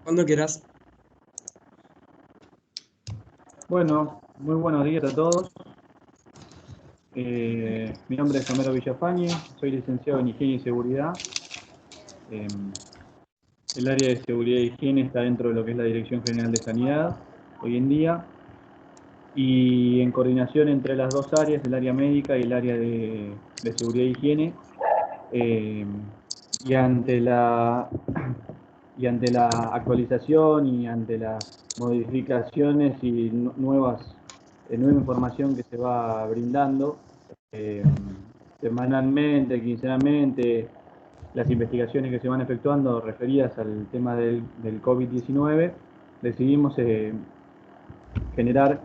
Cuando quieras. Bueno, muy buenos días a todos. Mi nombre es Homero Villafañe, soy licenciado en Higiene y Seguridad. El área de seguridad e higiene está dentro de lo que es la Dirección General de Sanidad hoy en día, y en coordinación entre las dos áreas, el área médica y el área de seguridad e higiene, y ante la actualización y ante las modificaciones y nueva información que se va brindando semanalmente, quincenalmente, las investigaciones que se van efectuando referidas al tema del COVID-19, decidimos generar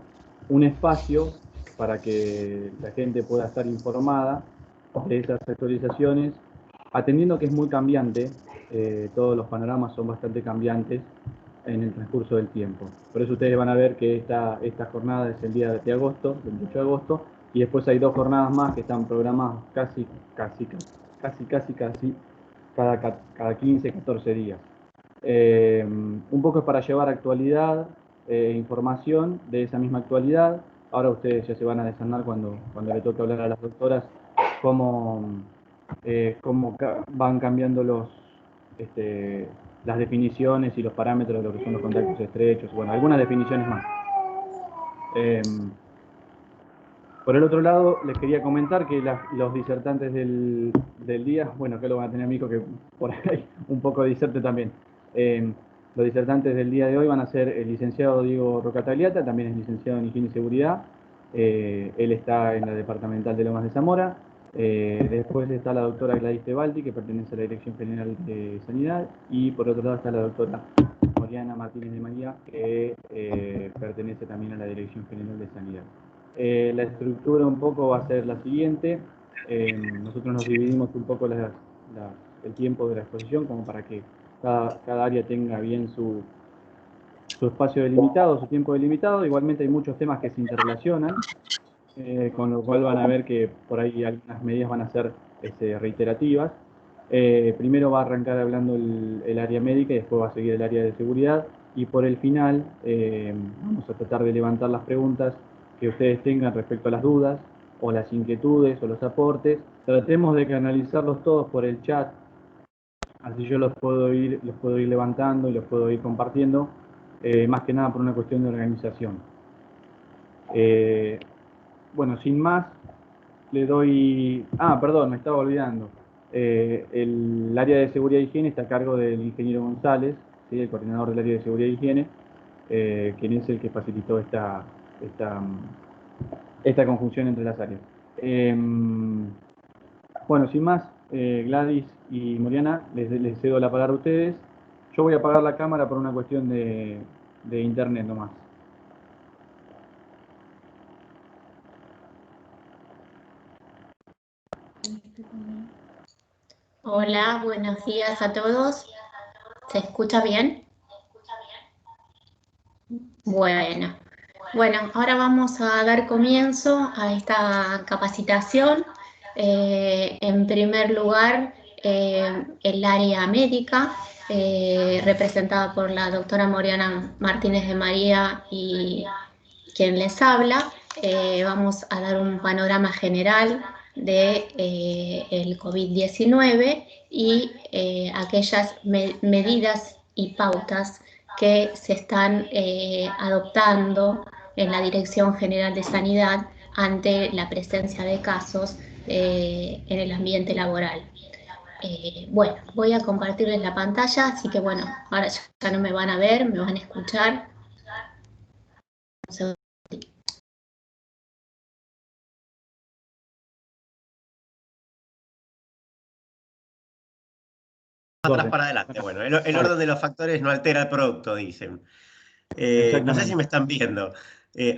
un espacio para que la gente pueda estar informada de esas actualizaciones, atendiendo que es muy cambiante, todos los panoramas son bastante cambiantes en el transcurso del tiempo. Por eso ustedes van a ver que esta jornada es el día de agosto, 28 de agosto, y después hay dos jornadas más que están programadas casi cada 15, 14 días. Un poco es para llevar actualidad, información de esa misma actualidad. Ahora ustedes ya se van a desanar cuando le toque hablar a las doctoras cómo van cambiando las definiciones y los parámetros de lo que son los contactos estrechos, bueno, algunas definiciones más. Por el otro lado, les quería comentar que los disertantes del día, bueno, acá lo van a tener Mico, que por ahí un poco diserte también. Los disertantes del día de hoy van a ser el licenciado Diego Rocatagliata, también es licenciado en Higiene y Seguridad. Él está en la Departamental de Lomas de Zamora. Después está la doctora Gladys Tebaldi, que pertenece a la Dirección General de Sanidad. Y por otro lado está la doctora Mariana Martínez de María, que pertenece también a la Dirección General de Sanidad. La estructura un poco va a ser la siguiente. Nosotros nos dividimos un poco el tiempo de la exposición como para que cada área tenga bien su espacio delimitado, su tiempo delimitado. Igualmente hay muchos temas que se interrelacionan, con lo cual van a ver que por ahí algunas medidas van a ser reiterativas. Primero va a arrancar hablando el área médica y después va a seguir el área de seguridad. Y por el final vamos a tratar de levantar las preguntas que ustedes tengan respecto a las dudas o las inquietudes o los aportes. Tratemos de canalizarlos todos por el chat, así yo los puedo ir levantando y los puedo ir compartiendo, más que nada por una cuestión de organización. Bueno, sin más, le doy... perdón, me estaba olvidando. El área de seguridad e higiene está a cargo del ingeniero González, ¿sí? El coordinador del área de seguridad e higiene, quien es el que facilitó esta conjunción entre las áreas. Bueno, sin más, Gladys y Mariana, les cedo la palabra a ustedes. Yo voy a apagar la cámara por una cuestión de internet nomás. Hola, buenos días a todos. ¿Se escucha bien? Bueno, ahora vamos a dar comienzo a esta capacitación. En primer lugar, el área médica, representada por la doctora Mariana Martínez de María y quien les habla. Vamos a dar un panorama general de el COVID-19 y aquellas medidas y pautas que se están adoptando en la Dirección General de Sanidad ante la presencia de casos en el ambiente laboral. Bueno, voy a compartirles la pantalla, así que bueno, ahora ya no me van a ver, me van a escuchar. Atrás para adelante. Bueno, el orden de los factores no altera el producto, dicen. No sé si me están viendo.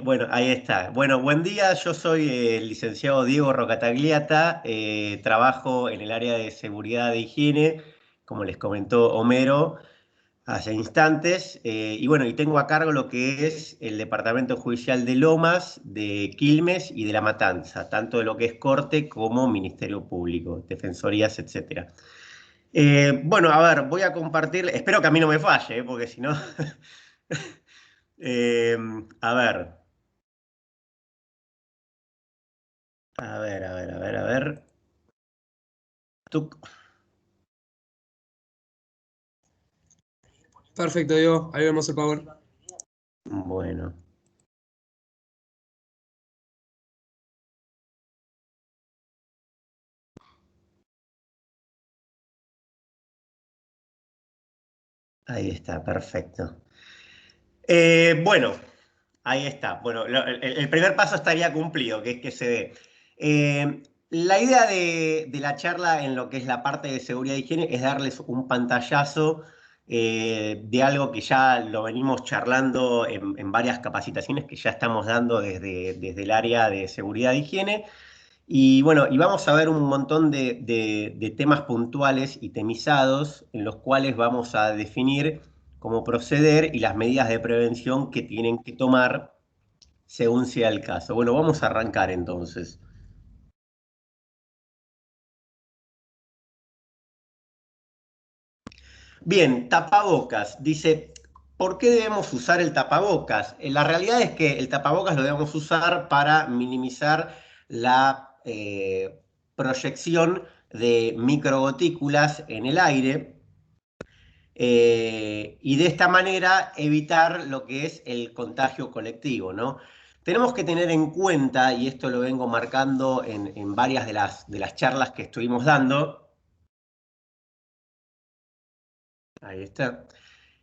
Bueno, ahí está. Bueno, buen día. Yo soy el licenciado Diego Rocatagliata. Trabajo en el área de seguridad e higiene, como les comentó Homero hace instantes. Y bueno, y tengo a cargo lo que es el Departamento Judicial de Lomas, de Quilmes y de La Matanza, tanto de lo que es Corte como Ministerio Público, Defensorías, etcétera. Bueno, a ver, voy a compartir. Espero que a mí no me falle, porque si no. A ver. A ver, a ver, a ver, a ver. Tú. Perfecto, Diego. Ahí vemos el Power. Bueno. Ahí está, perfecto. Bueno, ahí está. Bueno, el primer paso estaría cumplido, que es que se ve. La idea de la charla en lo que es la parte de seguridad e higiene es darles un pantallazo de algo que ya lo venimos charlando en varias capacitaciones que ya estamos dando desde el área de seguridad e higiene. Y bueno, y vamos a ver un montón de temas puntuales y temizados en los cuales vamos a definir cómo proceder y las medidas de prevención que tienen que tomar según sea el caso. Bueno, vamos a arrancar entonces. Bien, tapabocas. Dice, ¿por qué debemos usar el tapabocas? La realidad es que el tapabocas lo debemos usar para minimizar la proyección de microgotículas en el aire y de esta manera evitar lo que es el contagio colectivo, ¿no? Tenemos que tener en cuenta, y esto lo vengo marcando en varias de las charlas que estuvimos dando, ahí está,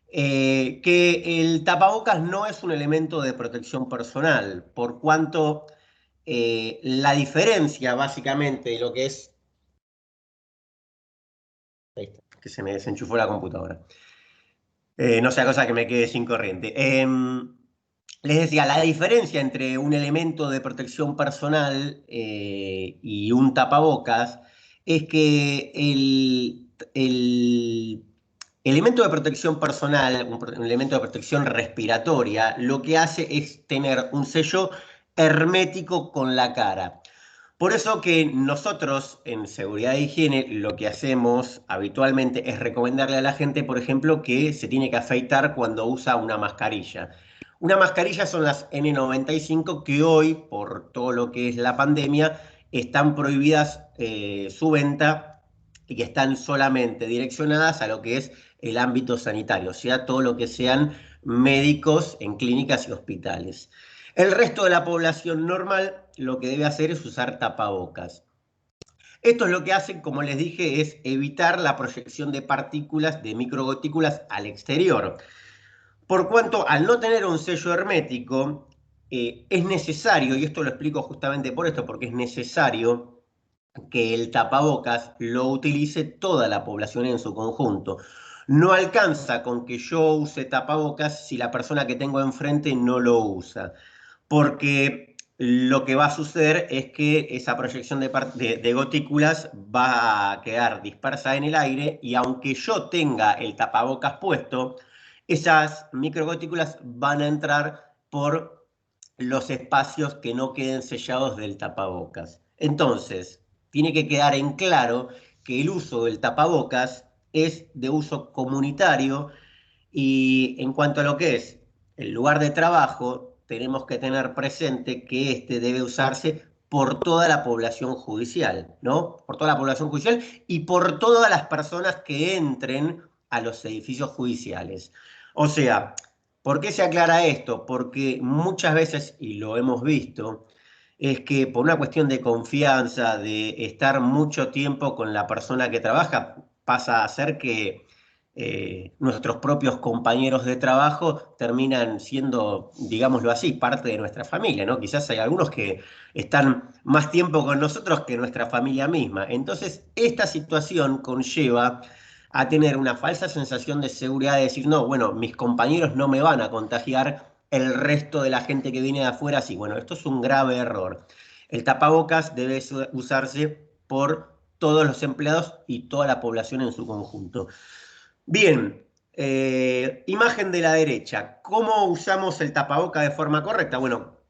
que el tapabocas no es un elemento de protección personal, por cuanto la diferencia básicamente de lo que es... Ahí está, que se me desenchufó la computadora. No sea cosa que me quede sin corriente. Les decía, la diferencia entre un elemento de protección personal y un tapabocas es que el elemento de protección personal, un elemento de protección respiratoria, lo que hace es tener un sello hermético con la cara. Por eso que nosotros en seguridad e higiene lo que hacemos habitualmente es recomendarle a la gente, por ejemplo, que se tiene que afeitar cuando usa una mascarilla. Una mascarilla son las N95 que hoy, por todo lo que es la pandemia, están prohibidas su venta y que están solamente direccionadas a lo que es el ámbito sanitario, o sea, todo lo que sean médicos en clínicas y hospitales. El resto de la población normal lo que debe hacer es usar tapabocas. Esto es lo que hace, como les dije, es evitar la proyección de partículas, de microgotículas al exterior. Por cuanto al no tener un sello hermético, es necesario, y esto lo explico justamente por esto, porque es necesario que el tapabocas lo utilice toda la población en su conjunto. No alcanza con que yo use tapabocas si la persona que tengo enfrente no lo usa, porque lo que va a suceder es que esa proyección de gotículas va a quedar dispersa en el aire y aunque yo tenga el tapabocas puesto, esas microgotículas van a entrar por los espacios que no queden sellados del tapabocas. Entonces, tiene que quedar en claro que el uso del tapabocas es de uso comunitario y en cuanto a lo que es el lugar de trabajo, tenemos que tener presente que este debe usarse por toda la población judicial, ¿no? Por toda la población judicial y por todas las personas que entren a los edificios judiciales. O sea, ¿por qué se aclara esto? Porque muchas veces, y lo hemos visto, es que por una cuestión de confianza, de estar mucho tiempo con la persona que trabaja, pasa a ser que nuestros propios compañeros de trabajo terminan siendo, digámoslo así, parte de nuestra familia, ¿no? Quizás hay algunos que están más tiempo con nosotros que nuestra familia misma. Entonces, esta situación conlleva a tener una falsa sensación de seguridad, de decir, no, bueno, mis compañeros no me van a contagiar, el resto de la gente que viene de afuera sí. Bueno, esto es un grave error. El tapabocas debe usarse por todos los empleados y toda la población en su conjunto. Bien, imagen de la derecha. ¿Cómo usamos el tapaboca de forma correcta? Bueno,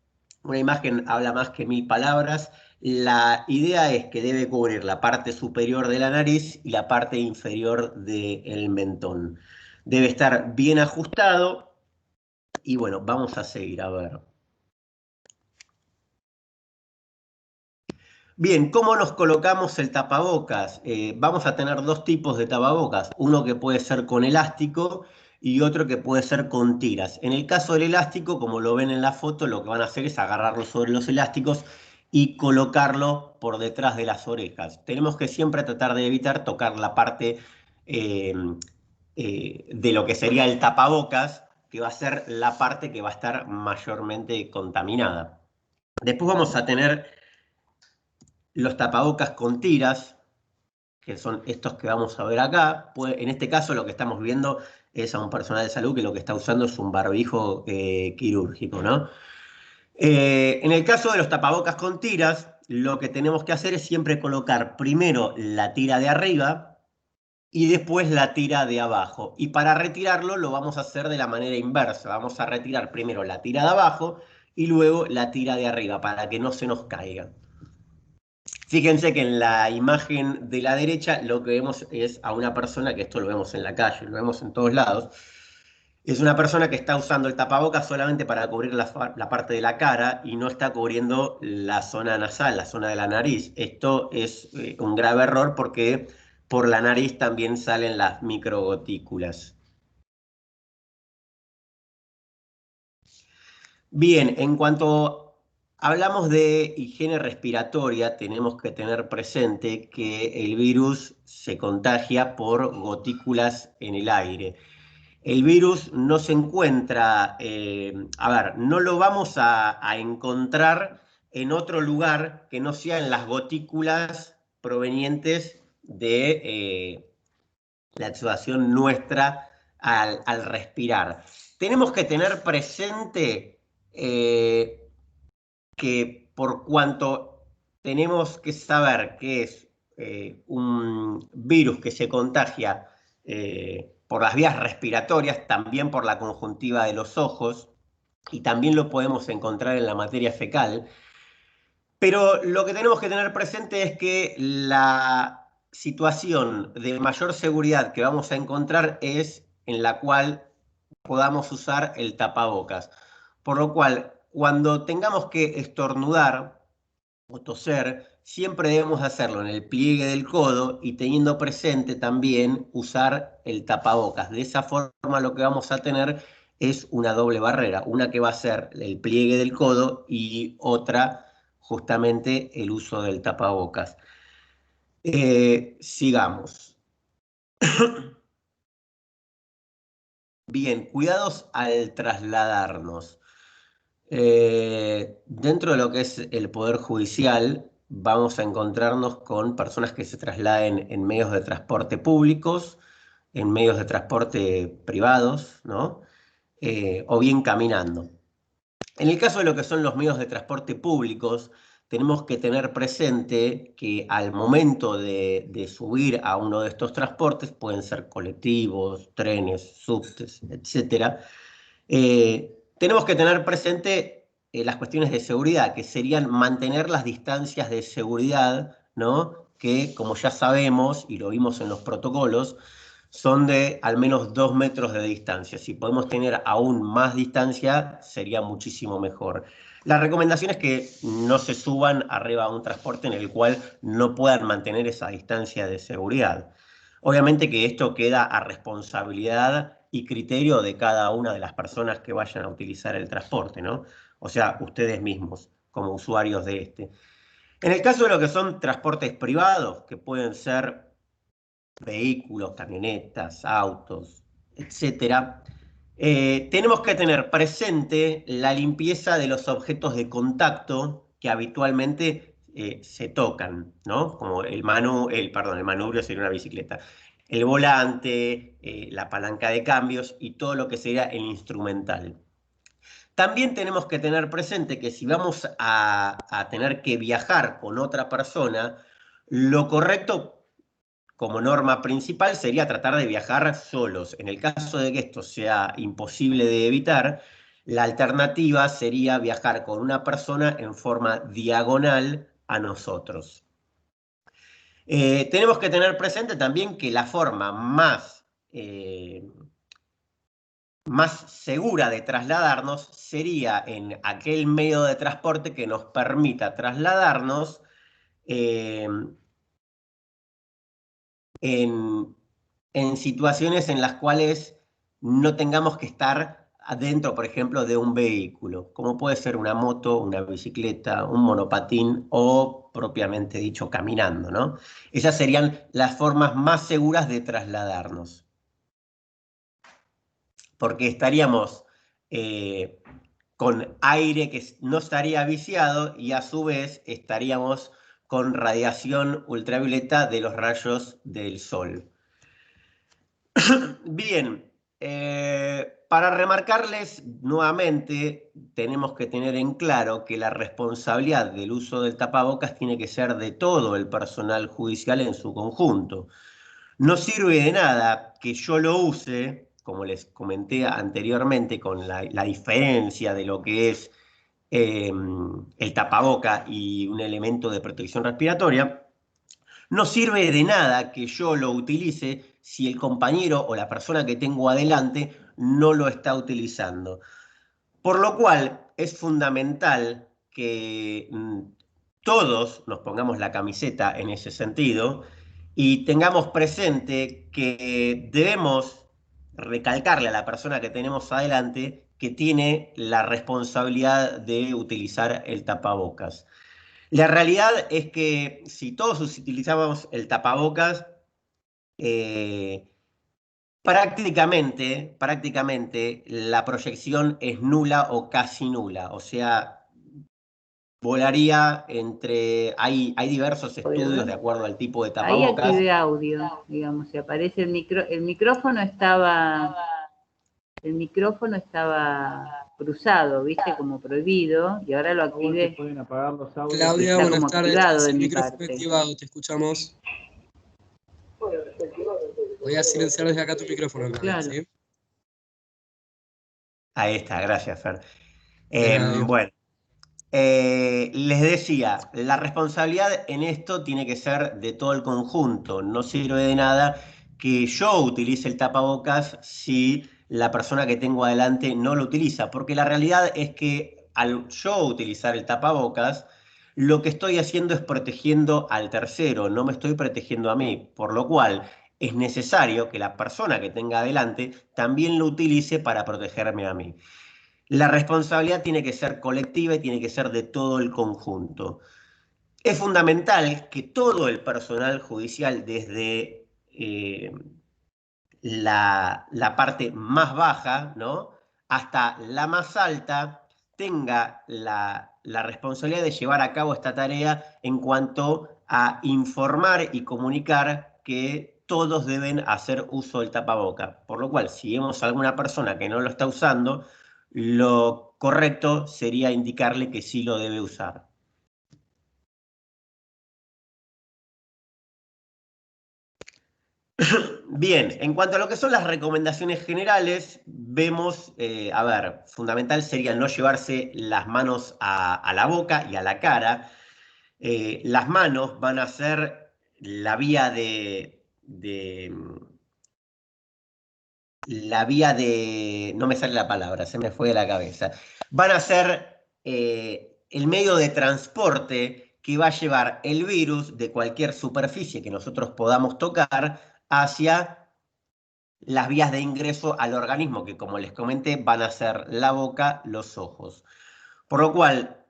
una imagen habla más que 1000 palabras. La idea es que debe cubrir la parte superior de la nariz y la parte inferior del mentón. Debe estar bien ajustado y bueno, vamos a seguir a ver. Bien, ¿cómo nos colocamos el tapabocas? Vamos a tener dos tipos de tapabocas, uno que puede ser con elástico y otro que puede ser con tiras. En el caso del elástico, como lo ven en la foto, lo que van a hacer es agarrarlo sobre los elásticos y colocarlo por detrás de las orejas. Tenemos que siempre tratar de evitar tocar la parte eh, de lo que sería el tapabocas, que va a ser la parte que va a estar mayormente contaminada. Después vamos a tener los tapabocas con tiras, que son estos que vamos a ver acá. En este caso lo que estamos viendo es a un personal de salud que lo que está usando es un barbijo quirúrgico, ¿no? En el caso de los tapabocas con tiras, lo que tenemos que hacer es siempre colocar primero la tira de arriba y después la tira de abajo. Y para retirarlo lo vamos a hacer de la manera inversa. Vamos a retirar primero la tira de abajo y luego la tira de arriba para que no se nos caiga. Fíjense que en la imagen de la derecha lo que vemos es a una persona, que esto lo vemos en la calle, lo vemos en todos lados, es una persona que está usando el tapabocas solamente para cubrir la parte de la cara y no está cubriendo la zona nasal, la zona de la nariz. Esto es un grave error porque por la nariz también salen las microgotículas. Bien, en cuanto hablamos de higiene respiratoria, tenemos que tener presente que el virus se contagia por gotículas en el aire. El virus no se encuentra, no lo vamos a encontrar en otro lugar que no sea en las gotículas provenientes de la exudación nuestra al respirar. Tenemos que tener presente que por cuanto tenemos que saber que es un virus que se contagia por las vías respiratorias, también por la conjuntiva de los ojos, y también lo podemos encontrar en la materia fecal, pero lo que tenemos que tener presente es que la situación de mayor seguridad que vamos a encontrar es en la cual podamos usar el tapabocas. Por lo cual, cuando tengamos que estornudar o toser, siempre debemos hacerlo en el pliegue del codo y teniendo presente también usar el tapabocas. De esa forma lo que vamos a tener es una doble barrera, una que va a ser el pliegue del codo y otra justamente el uso del tapabocas. Sigamos. Bien, cuidados al trasladarnos. Dentro de lo que es el Poder Judicial, vamos a encontrarnos con personas que se trasladen en medios de transporte públicos, en medios de transporte privados, ¿no? O bien caminando. En el caso de lo que son los medios de transporte públicos, tenemos que tener presente que al momento de subir a uno de estos transportes, pueden ser colectivos, trenes, subtes, etc., tenemos que tener presente las cuestiones de seguridad, que serían mantener las distancias de seguridad, ¿no? Que, como ya sabemos, y lo vimos en los protocolos, son de al menos 2 metros de distancia. Si podemos tener aún más distancia, sería muchísimo mejor. La recomendación es que no se suban arriba a un transporte en el cual no puedan mantener esa distancia de seguridad. Obviamente que esto queda a responsabilidad y criterio de cada una de las personas que vayan a utilizar el transporte, ¿no? O sea, ustedes mismos, como usuarios de este. En el caso de lo que son transportes privados, que pueden ser vehículos, camionetas, autos, etcétera, tenemos que tener presente la limpieza de los objetos de contacto que habitualmente se tocan, ¿no? Como el manubrio sería una bicicleta, el volante, la palanca de cambios y todo lo que sería el instrumental. También tenemos que tener presente que si vamos a tener que viajar con otra persona, lo correcto como norma principal sería tratar de viajar solos. En el caso de que esto sea imposible de evitar, la alternativa sería viajar con una persona en forma diagonal a nosotros. Tenemos que tener presente también que la forma más segura de trasladarnos sería en aquel medio de transporte que nos permita trasladarnos en situaciones en las cuales no tengamos que estar adentro, por ejemplo, de un vehículo, como puede ser una moto, una bicicleta, un monopatín o, propiamente dicho, caminando, ¿no? Esas serían las formas más seguras de trasladarnos. Porque estaríamos con aire que no estaría viciado y a su vez estaríamos con radiación ultravioleta de los rayos del sol. Bien, para remarcarles nuevamente, tenemos que tener en claro que la responsabilidad del uso del tapabocas tiene que ser de todo el personal judicial en su conjunto. No sirve de nada que yo lo use, como les comenté anteriormente, con la diferencia de lo que es el tapaboca y un elemento de protección respiratoria. No sirve de nada que yo lo utilice si el compañero o la persona que tengo adelante no lo está utilizando. Por lo cual es fundamental que todos nos pongamos la camiseta en ese sentido y tengamos presente que debemos recalcarle a la persona que tenemos adelante que tiene la responsabilidad de utilizar el tapabocas. La realidad es que si todos utilizamos el tapabocas, prácticamente la proyección es nula o casi nula. O sea, volaría entre... Hay diversos estudios de acuerdo al tipo de tapabocas. Ahí activé audio, digamos, si aparece el micrófono estaba... El micrófono estaba cruzado, ¿viste? Como prohibido, y ahora lo activé. Pueden apagar los audios. Claudia, Está buenas como tardes. activado de El mi micrófono parte. activado, te escuchamos. Voy a silenciar desde acá tu micrófono, Claudia, Claro. ¿sí? Ahí está, gracias, Fer. Dios. Bueno, les decía, la responsabilidad en esto tiene que ser de todo el conjunto. No sirve de nada que yo utilice el tapabocas si la persona que tengo adelante no lo utiliza, porque la realidad es que al yo utilizar el tapabocas, lo que estoy haciendo es protegiendo al tercero, no me estoy protegiendo a mí, por lo cual es necesario que la persona que tenga adelante también lo utilice para protegerme a mí. La responsabilidad tiene que ser colectiva y tiene que ser de todo el conjunto. Es fundamental que todo el personal judicial, desde la parte más baja, ¿no?, hasta la más alta, tenga la responsabilidad de llevar a cabo esta tarea en cuanto a informar y comunicar que todos deben hacer uso del tapaboca. Por lo cual, si vemos a alguna persona que no lo está usando, lo correcto sería indicarle que sí lo debe usar. Bien, en cuanto a lo que son las recomendaciones generales, vemos, a ver, fundamental sería no llevarse las manos a la boca y a la cara. Las manos van a ser la vía de no me sale la palabra, se me fue de la cabeza. Van a ser el medio de transporte que va a llevar el virus de cualquier superficie que nosotros podamos tocar hacia las vías de ingreso al organismo, que como les comenté, van a ser la boca, los ojos. Por lo cual,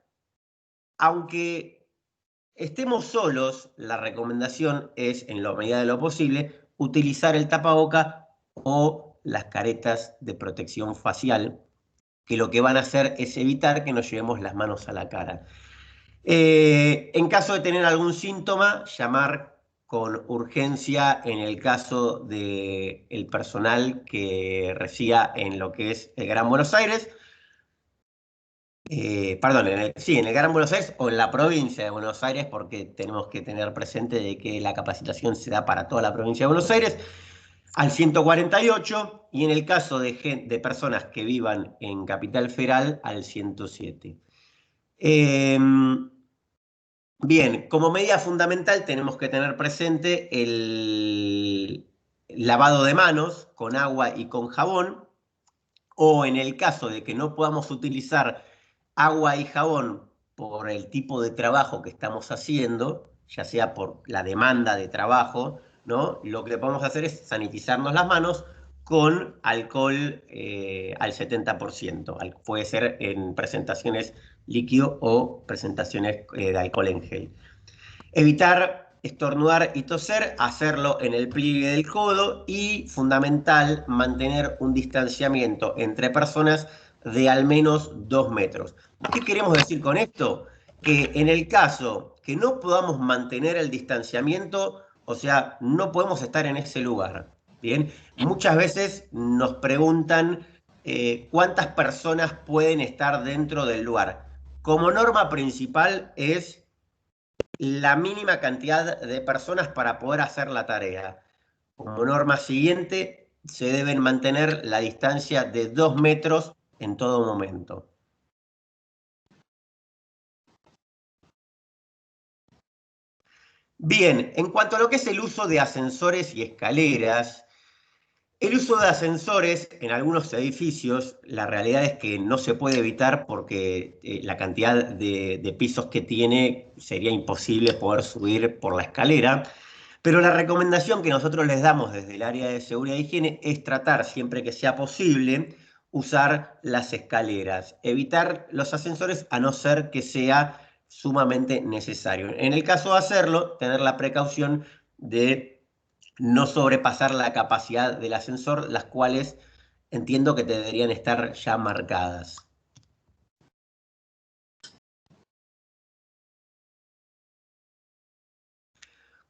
aunque estemos solos, la recomendación es, en la medida de lo posible, utilizar el tapaboca o las caretas de protección facial, que lo que van a hacer es evitar que nos llevemos las manos a la cara. En caso de tener algún síntoma, llamar con urgencia en el caso del personal que resida en lo que es el Gran Buenos Aires, perdón, en el Gran Buenos Aires o en la provincia de Buenos Aires, porque tenemos que tener presente de que la capacitación se da para toda la provincia de Buenos Aires, al 148, y en el caso de personas que vivan en Capital Federal, al 107. Bien, como medida fundamental tenemos que tener presente el lavado de manos con agua y con jabón, o en el caso de que no podamos utilizar agua y jabón por el tipo de trabajo que estamos haciendo, ya sea por la demanda de trabajo, ¿no? Lo que podemos hacer es sanitizarnos las manos con alcohol al 70%. Puede ser en presentaciones líquido o presentaciones de alcohol en gel. Evitar estornudar y toser, hacerlo en el pliegue del codo y, fundamental, mantener un distanciamiento entre personas de al menos 2 metros. ¿Qué queremos decir con esto? Que en el caso que no podamos mantener el distanciamiento, o sea, no podemos estar en ese lugar. Bien, muchas veces nos preguntan cuántas personas pueden estar dentro del lugar. Como norma principal es la mínima cantidad de personas para poder hacer la tarea. Como norma siguiente, se deben mantener la distancia de 2 metros en todo momento. Bien, en cuanto a lo que es el uso de ascensores y escaleras, el uso de ascensores en algunos edificios, la realidad es que no se puede evitar porque la cantidad de pisos que tiene sería imposible poder subir por la escalera. Pero la recomendación que nosotros les damos desde el área de seguridad e higiene es tratar, siempre que sea posible, usar las escaleras, evitar los ascensores a no ser que sea sumamente necesario. En el caso de hacerlo, tener la precaución de no sobrepasar la capacidad del ascensor, las cuales entiendo que deberían estar ya marcadas.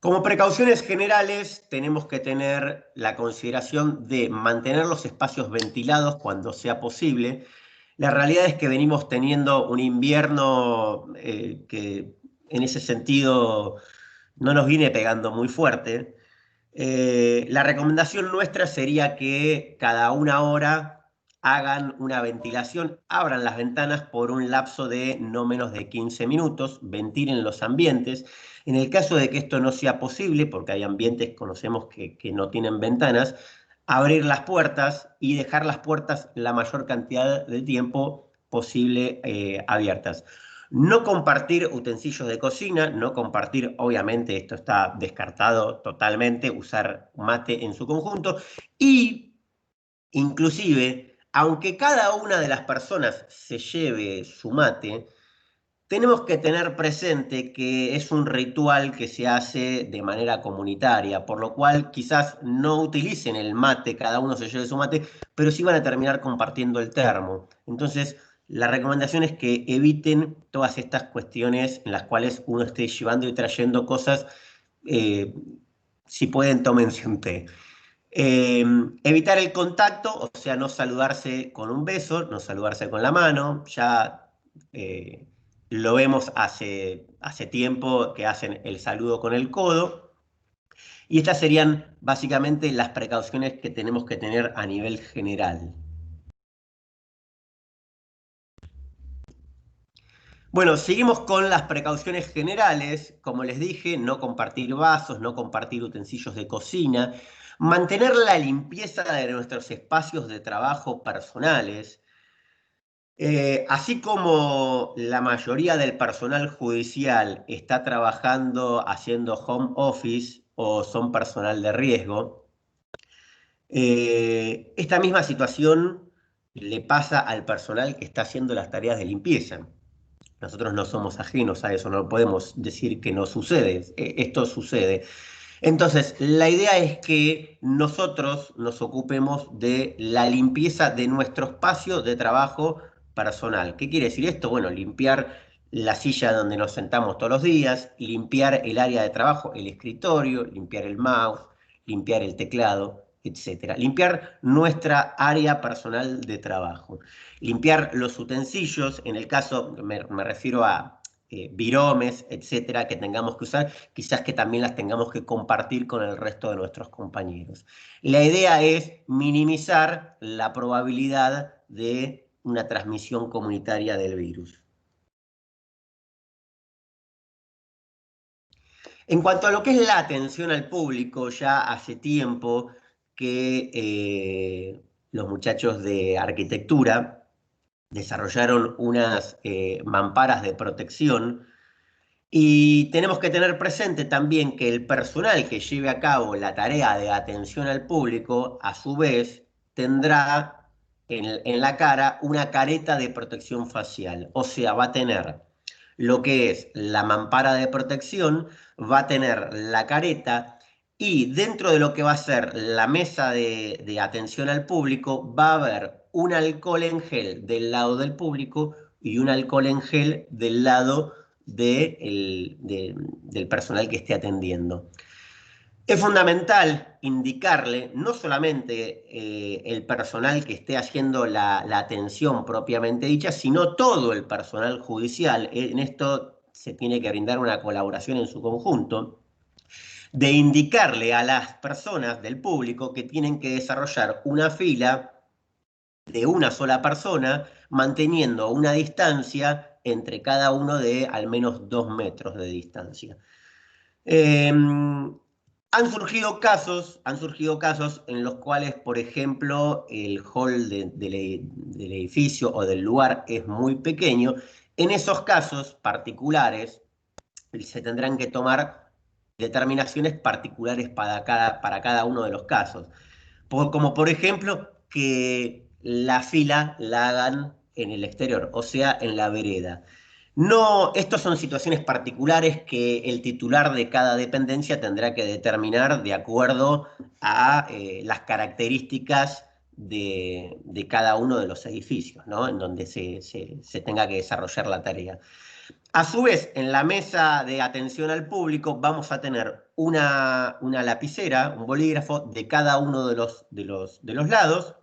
Como precauciones generales, tenemos que tener la consideración de mantener los espacios ventilados cuando sea posible. La realidad es que venimos teniendo un invierno que en ese sentido no nos viene pegando muy fuerte. La recomendación nuestra sería que cada 1 hora hagan una ventilación, abran las ventanas por un lapso de no menos de 15 minutos, ventilen los ambientes. En el caso de que esto no sea posible, porque hay ambientes, conocemos que no tienen ventanas, abrir las puertas y dejar las puertas la mayor cantidad de tiempo posible abiertas. No compartir utensilios de cocina, no compartir, obviamente esto está descartado totalmente, usar mate en su conjunto y inclusive, aunque cada una de las personas se lleve su mate, tenemos que tener presente que es un ritual que se hace de manera comunitaria, por lo cual quizás no utilicen el mate, cada uno se lleve su mate, pero sí van a terminar compartiendo el termo. Entonces, la recomendación es que eviten todas estas cuestiones en las cuales uno esté llevando y trayendo cosas, si pueden, tómense un té. Evitar el contacto, o sea, no saludarse con un beso, no saludarse con la mano, ya lo vemos hace tiempo que hacen el saludo con el codo. Y estas serían básicamente las precauciones que tenemos que tener a nivel general. Bueno, seguimos con las precauciones generales. Como les dije, no compartir vasos, no compartir utensilios de cocina, mantener la limpieza de nuestros espacios de trabajo personales. Así como la mayoría del personal judicial está trabajando haciendo home office o son personal de riesgo, esta misma situación le pasa al personal que está haciendo las tareas de limpieza. Nosotros no somos ajenos a eso, no podemos decir que no sucede, esto sucede. Entonces, la idea es que nosotros nos ocupemos de la limpieza de nuestro espacio de trabajo personal. ¿Qué quiere decir esto? Bueno, limpiar la silla donde nos sentamos todos los días, limpiar el área de trabajo, el escritorio, limpiar el mouse, limpiar el teclado, etc. Limpiar nuestra área personal de trabajo. Limpiar los utensilios, en el caso, me refiero a viromes, etcétera, que tengamos que usar, quizás que también las tengamos que compartir con el resto de nuestros compañeros. La idea es minimizar la probabilidad de una transmisión comunitaria del virus. En cuanto a lo que es la atención al público, ya hace tiempo que los muchachos de arquitectura desarrollaron unas mamparas de protección y tenemos que tener presente también que el personal que lleve a cabo la tarea de atención al público, a su vez, tendrá en la cara una careta de protección facial. O sea, va a tener lo que es la mampara de protección, va a tener la careta y dentro de lo que va a ser la mesa de atención al público va a haber un alcohol en gel del lado del público y un alcohol en gel del lado del personal que esté atendiendo. Es fundamental indicarle, no solamente el personal que esté haciendo la atención propiamente dicha, sino todo el personal judicial. En esto se tiene que brindar una colaboración en su conjunto, de indicarle a las personas del público que tienen que desarrollar una fila de una sola persona, manteniendo una distancia entre cada uno de al menos 2 metros de distancia. Han surgido casos en los cuales, por ejemplo, el hall del edificio o del lugar es muy pequeño. En esos casos particulares se tendrán que tomar determinaciones particulares para cada uno de los casos. Como por ejemplo que la fila la hagan en el exterior, o sea, en la vereda. No, estas son situaciones particulares que el titular de cada dependencia tendrá que determinar de acuerdo a las características de cada uno de los edificios, ¿no? En donde se tenga que desarrollar la tarea. A su vez, en la mesa de atención al público vamos a tener una lapicera, un bolígrafo de cada uno de los lados,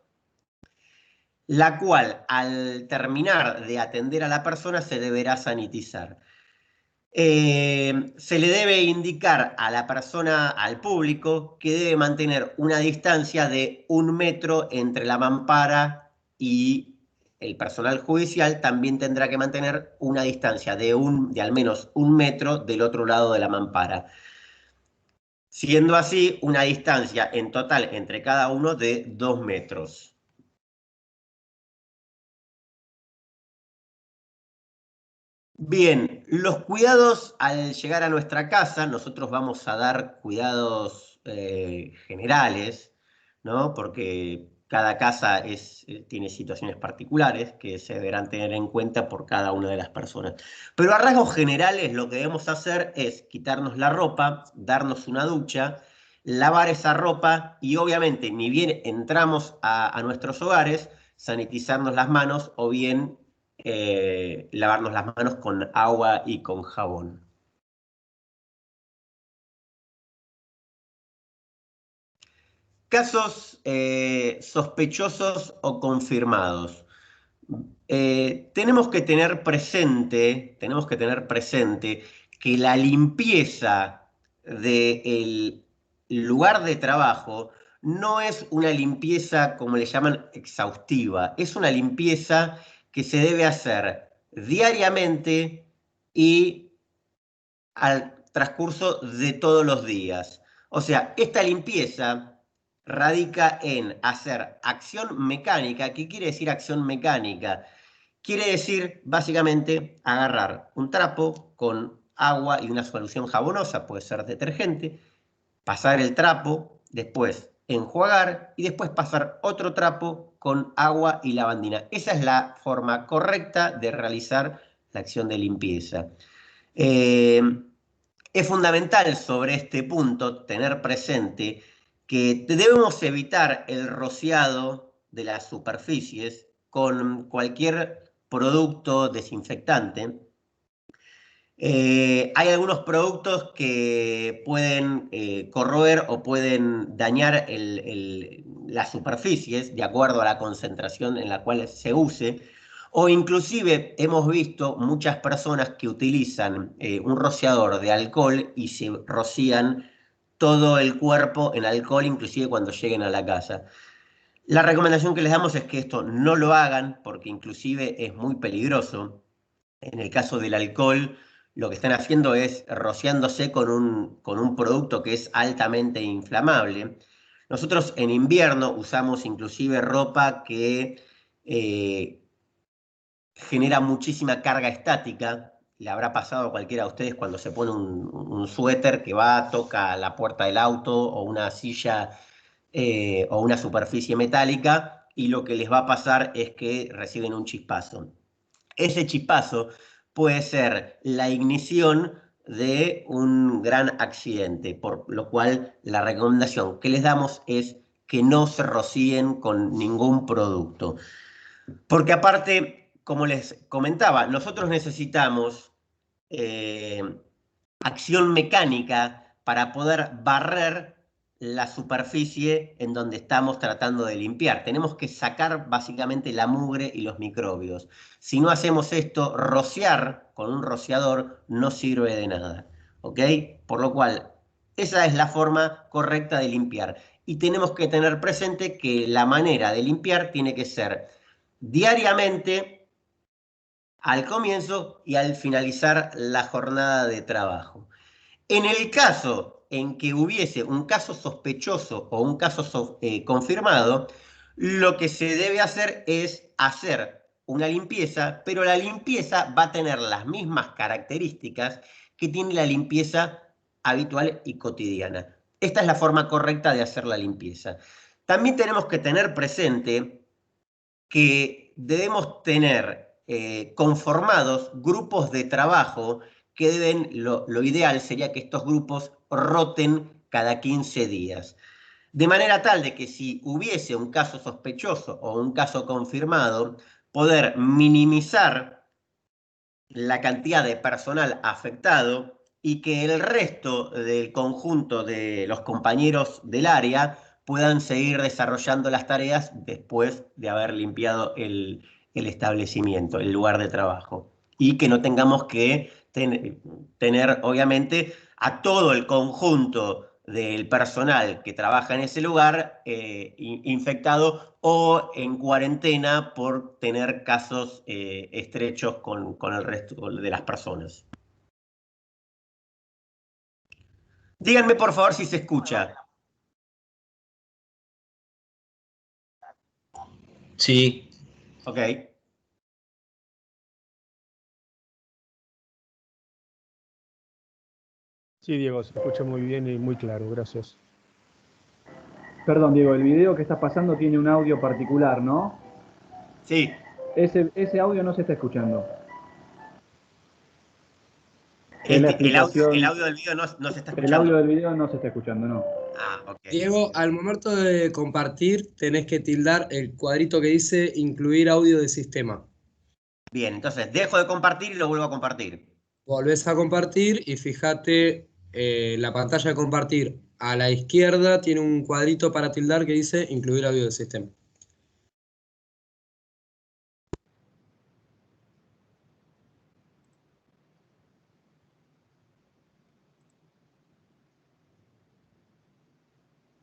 la cual al terminar de atender a la persona se deberá sanitizar. Se le debe indicar a la persona, al público, que debe mantener una distancia de 1 metro entre la mampara y el personal judicial. También tendrá que mantener una distancia de al menos 1 metro del otro lado de la mampara. Siendo así, una distancia en total entre cada uno de 2 metros. Bien, los cuidados al llegar a nuestra casa, nosotros vamos a dar cuidados generales, ¿no? Porque cada casa tiene situaciones particulares que se deberán tener en cuenta por cada una de las personas. Pero a rasgos generales lo que debemos hacer es quitarnos la ropa, darnos una ducha, lavar esa ropa y obviamente ni bien entramos a nuestros hogares, sanitizarnos las manos o bien lavarnos las manos con agua y con jabón. Casos sospechosos o confirmados. Tenemos que tener presente que la limpieza del lugar de trabajo no es una limpieza, como le llaman, exhaustiva. Es una limpieza que se debe hacer diariamente y al transcurso de todos los días. O sea, esta limpieza radica en hacer acción mecánica. ¿Qué quiere decir acción mecánica? Quiere decir, básicamente, agarrar un trapo con agua y una solución jabonosa, puede ser detergente, pasar el trapo, después enjuagar y después pasar otro trapo con agua y lavandina. Esa es la forma correcta de realizar la acción de limpieza. Es fundamental sobre este punto tener presente que debemos evitar el rociado de las superficies con cualquier producto desinfectante. Hay algunos productos que pueden corroer o pueden dañar las superficies de acuerdo a la concentración en la cual se use, o inclusive hemos visto muchas personas que utilizan un rociador de alcohol y se rocían todo el cuerpo en alcohol, inclusive cuando lleguen a la casa. La recomendación que les damos es que esto no lo hagan porque inclusive es muy peligroso. En el caso del alcohol, lo que están haciendo es rociándose con un producto que es altamente inflamable. Nosotros en invierno usamos inclusive ropa que genera muchísima carga estática. Le habrá pasado a cualquiera de ustedes cuando se pone un suéter que va, toca la puerta del auto o una silla o una superficie metálica, y lo que les va a pasar es que reciben un chispazo. Ese chispazo puede ser la ignición de un gran accidente, por lo cual la recomendación que les damos es que no se rocíen con ningún producto. Porque aparte, como les comentaba, nosotros necesitamos acción mecánica para poder barrer la superficie en donde estamos tratando de limpiar. Tenemos que sacar básicamente la mugre y los microbios. Si no hacemos esto, rociar con un rociador no sirve de nada, ¿ok? Por lo cual, esa es la forma correcta de limpiar. Y tenemos que tener presente que la manera de limpiar tiene que ser diariamente, al comienzo y al finalizar la jornada de trabajo. En el caso en que hubiese un caso sospechoso o un caso confirmado, lo que se debe hacer es hacer una limpieza, pero la limpieza va a tener las mismas características que tiene la limpieza habitual y cotidiana. Esta es la forma correcta de hacer la limpieza. También tenemos que tener presente que debemos tener conformados grupos de trabajo que deben, lo ideal sería que estos grupos roten cada 15 días. De manera tal de que si hubiese un caso sospechoso o un caso confirmado, poder minimizar la cantidad de personal afectado y que el resto del conjunto de los compañeros del área puedan seguir desarrollando las tareas después de haber limpiado el establecimiento, el lugar de trabajo. Y que no tengamos que tener, obviamente, a todo el conjunto del personal que trabaja en ese lugar infectado o en cuarentena por tener casos estrechos con el resto de las personas. Díganme por favor si se escucha. Sí. Ok. Sí, Diego, se escucha muy bien y muy claro, gracias. Perdón, Diego, el video que estás pasando tiene un audio particular, ¿no? Sí. Ese audio no se está escuchando. El audio del video no se está escuchando. El audio del video no se está escuchando, no. Ah, ok. Diego, al momento de compartir tenés que tildar el cuadrito que dice incluir audio de sistema. Bien, entonces dejo de compartir y lo vuelvo a compartir. Volvés a compartir y fíjate la pantalla de compartir. A la izquierda tiene un cuadrito para tildar que dice incluir audio del sistema.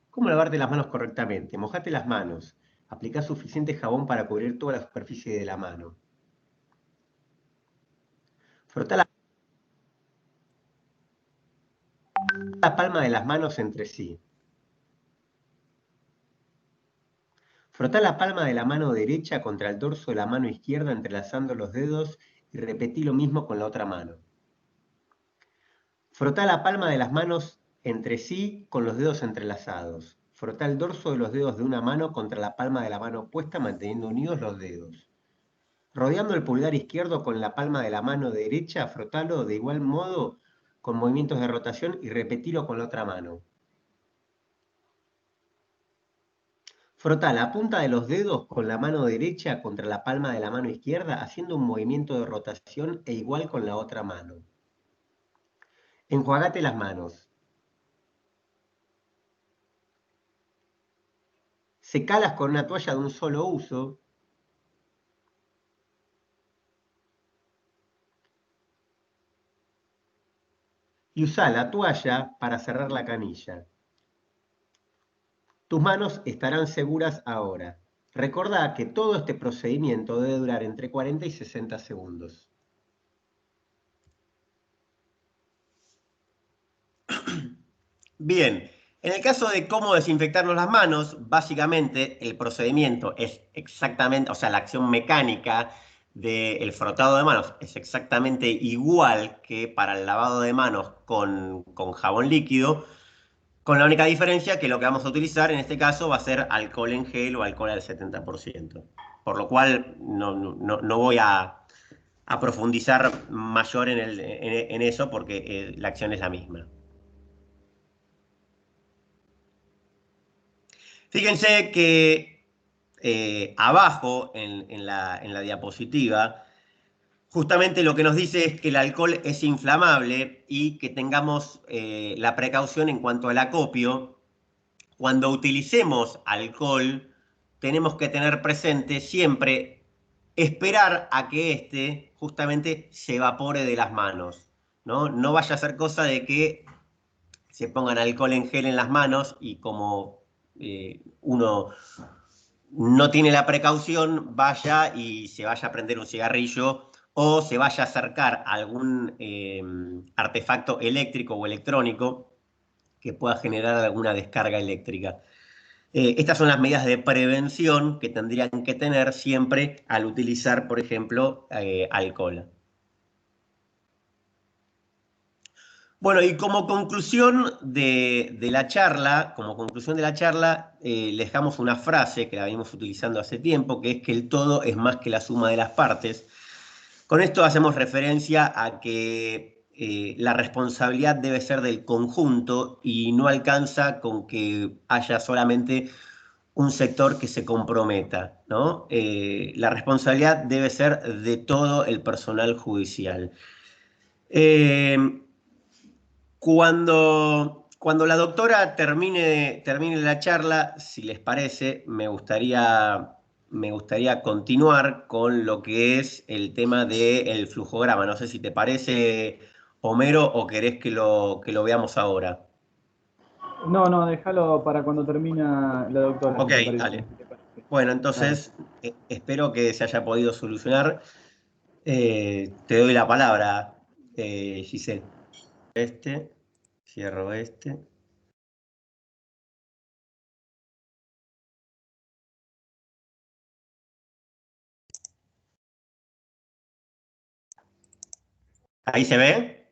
¿Cómo lavarte las manos correctamente? Mojate las manos. Aplica suficiente jabón para cubrir toda la superficie de la mano. Frotá la palma de las manos entre sí. Frotá la palma de la mano derecha contra el dorso de la mano izquierda entrelazando los dedos y repetí lo mismo con la otra mano. Frotá la palma de las manos entre sí con los dedos entrelazados. Frotá el dorso de los dedos de una mano contra la palma de la mano opuesta manteniendo unidos los dedos. Rodeando el pulgar izquierdo con la palma de la mano derecha, frotalo de igual modo con movimientos de rotación y repetilo con la otra mano. Frotá la punta de los dedos con la mano derecha contra la palma de la mano izquierda, haciendo un movimiento de rotación e igual con la otra mano. Enjuagate las manos. Secalas con una toalla de un solo uso. Y usá la toalla para cerrar la canilla. Tus manos estarán seguras ahora. Recordá que todo este procedimiento debe durar entre 40 y 60 segundos. Bien, en el caso de cómo desinfectarnos las manos, básicamente el procedimiento es exactamente, o sea, la acción mecánica del frotado de manos es exactamente igual que para el lavado de manos con jabón líquido, con la única diferencia que lo que vamos a utilizar en este caso va a ser alcohol en gel o alcohol al 70%. Por lo cual no voy a profundizar mayor en eso porque la acción es la misma. Fíjense que abajo en la diapositiva, justamente lo que nos dice es que el alcohol es inflamable y que tengamos la precaución en cuanto al acopio. Cuando utilicemos alcohol, tenemos que tener presente siempre esperar a que éste justamente se evapore de las manos, ¿no? No vaya a ser cosa de que se pongan alcohol en gel en las manos y como uno no tiene la precaución, vaya y se vaya a prender un cigarrillo o se vaya a acercar a algún artefacto eléctrico o electrónico que pueda generar alguna descarga eléctrica. Estas son las medidas de prevención que tendrían que tener siempre al utilizar, por ejemplo, alcohol. Bueno, y como conclusión de la charla, les dejamos una frase que la venimos utilizando hace tiempo, que es que el todo es más que la suma de las partes. Con esto hacemos referencia a que la responsabilidad debe ser del conjunto y no alcanza con que haya solamente un sector que se comprometa, ¿no? La responsabilidad debe ser de todo el personal judicial. Cuando la doctora termine la charla, si les parece, me gustaría continuar con lo que es el tema del flujograma. No sé si te parece, Homero, o querés que lo veamos ahora. No, déjalo para cuando termina la doctora, Ok, si te parece. dale. Bueno, Dale. entonces espero que se haya podido solucionar. Te doy la palabra, Giselle. Cierro este. ¿Ahí se ve?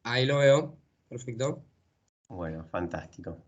Ahí lo veo. Perfecto. Bueno, fantástico.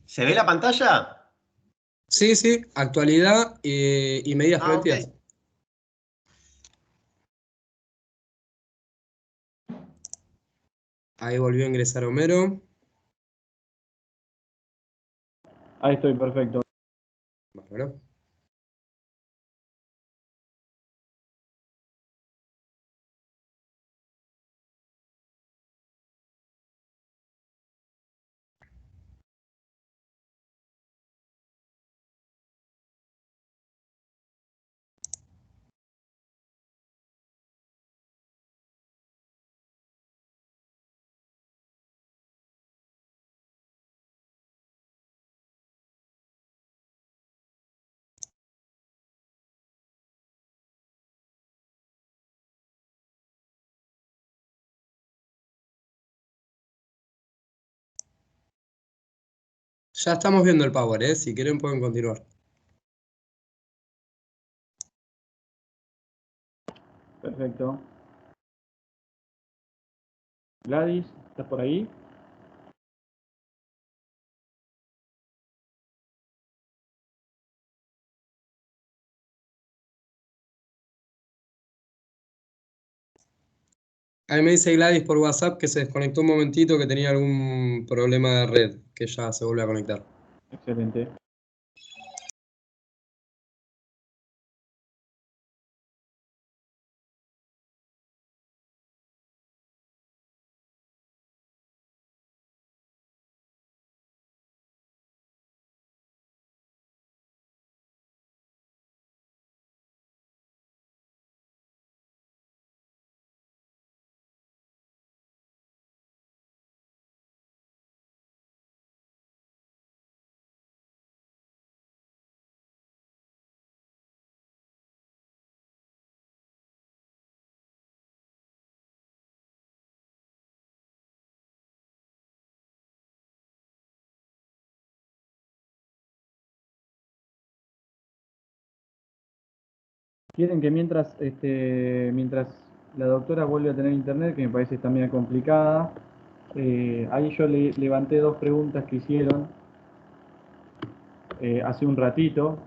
¿Se ve la pantalla? Sí, sí, actualidad y medidas Ah, ok. preventivas. Ahí volvió a ingresar Homero. Ahí estoy, perfecto. Bárbaro. Ya estamos viendo el power, ¿eh? Si quieren pueden continuar. Perfecto. Gladys, ¿estás por ahí? Ahí me dice Gladys por WhatsApp que se desconectó un momentito, que tenía algún problema de red, que ya se vuelve a conectar. Excelente. Quieren que mientras la doctora vuelve a tener internet, que me parece también complicada, ahí yo le levanté 2 preguntas que hicieron hace un ratito.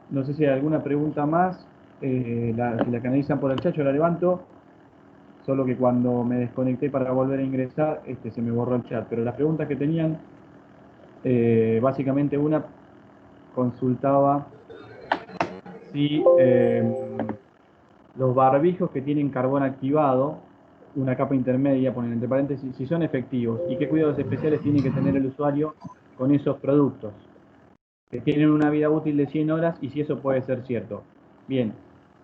No sé si hay alguna pregunta más, si la canalizan por el chat yo la levanto, solo que cuando me desconecté para volver a ingresar se me borró el chat. Pero las preguntas que tenían, básicamente una consultaba si los barbijos que tienen carbón activado, una capa intermedia, ponen entre paréntesis, si son efectivos y qué cuidados especiales tiene que tener el usuario con esos productos, que tienen una vida útil de 100 horas y si eso puede ser cierto. Bien,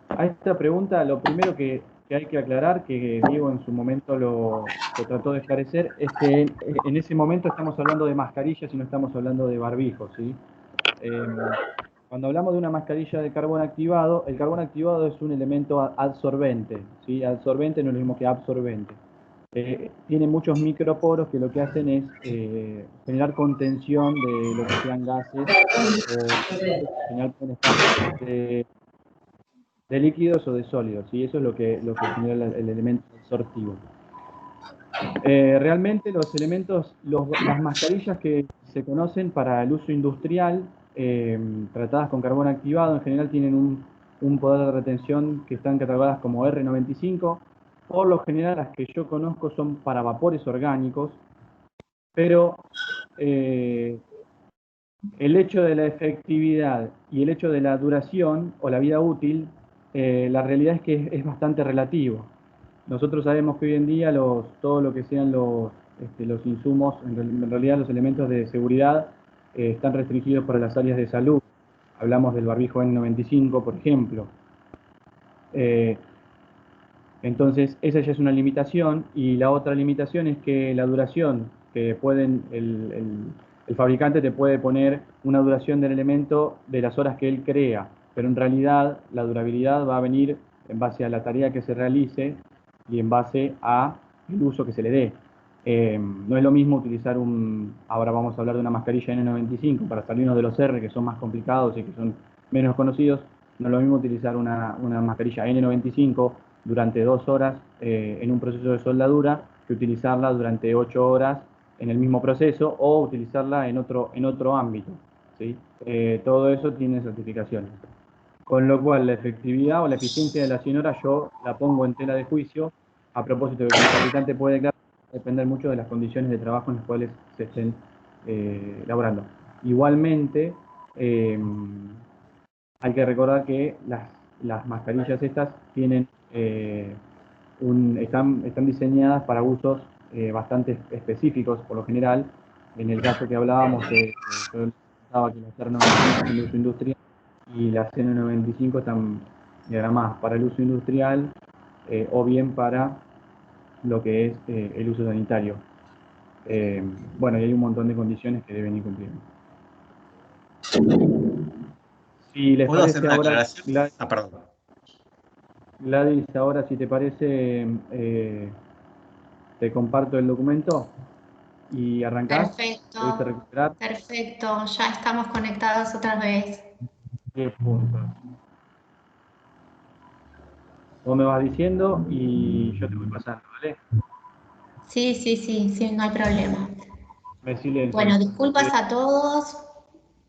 a esta pregunta lo primero que hay que aclarar, que Diego en su momento lo trató de esclarecer, es que en ese momento estamos hablando de mascarillas y no estamos hablando de barbijos, ¿sí? Cuando hablamos de una mascarilla de carbón activado, el carbón activado es un elemento adsorbente, ¿sí? Adsorbente no es lo mismo que absorbente. Tiene muchos microporos que lo que hacen es generar contención de lo que sean gases o generar de líquidos o de sólidos, ¿sí? Eso es lo que genera el elemento absortivo. Realmente los elementos, las mascarillas que se conocen para el uso industrial, tratadas con carbón activado, en general tienen un poder de retención que están catalogadas como R95. Por lo general las que yo conozco son para vapores orgánicos, pero el hecho de la efectividad y el hecho de la duración o la vida útil, la realidad es que es bastante relativo. Nosotros sabemos que hoy en día todo lo que sean los insumos, en realidad los elementos de seguridad están restringidos por las áreas de salud. Hablamos del barbijo N95, por ejemplo. Entonces, esa ya es una limitación, y la otra limitación es que la duración que el fabricante te puede poner una duración del elemento de las horas que él crea, pero en realidad la durabilidad va a venir en base a la tarea que se realice y en base a el uso que se le dé. No es lo mismo utilizar ahora vamos a hablar de una mascarilla N95 para salirnos de los R, que son más complicados y que son menos conocidos. No es lo mismo utilizar una mascarilla N95 durante 2 horas en un proceso de soldadura que utilizarla durante 8 horas en el mismo proceso o utilizarla en otro ámbito, ¿sí? Todo eso tiene certificaciones. Con lo cual la efectividad o la eficiencia de las 100 horas yo la pongo en tela de juicio, a propósito de que el fabricante puede depender mucho de las condiciones de trabajo en las cuales se estén laborando. Igualmente, hay que recordar que las mascarillas estas tienen están diseñadas para usos bastante específicos, por lo general. En el caso que hablábamos, yo pensaba que las R95 son de uso industrial y las N95 están diagramadas para el uso industrial o bien para lo que es el uso sanitario. Bueno, y hay un montón de condiciones que deben ir cumpliendo. Si les ¿Puedo hacer parece una ahora, aclaración? Perdón. Gladys, ahora si te parece, te comparto el documento y arrancás. ¿Pudiste recuperar? Perfecto, ya estamos conectados otra vez. 10 puntos. Vos me vas diciendo y yo te voy pasando, ¿vale? Sí, no hay problema. Me silencio. Bueno, disculpas a todos,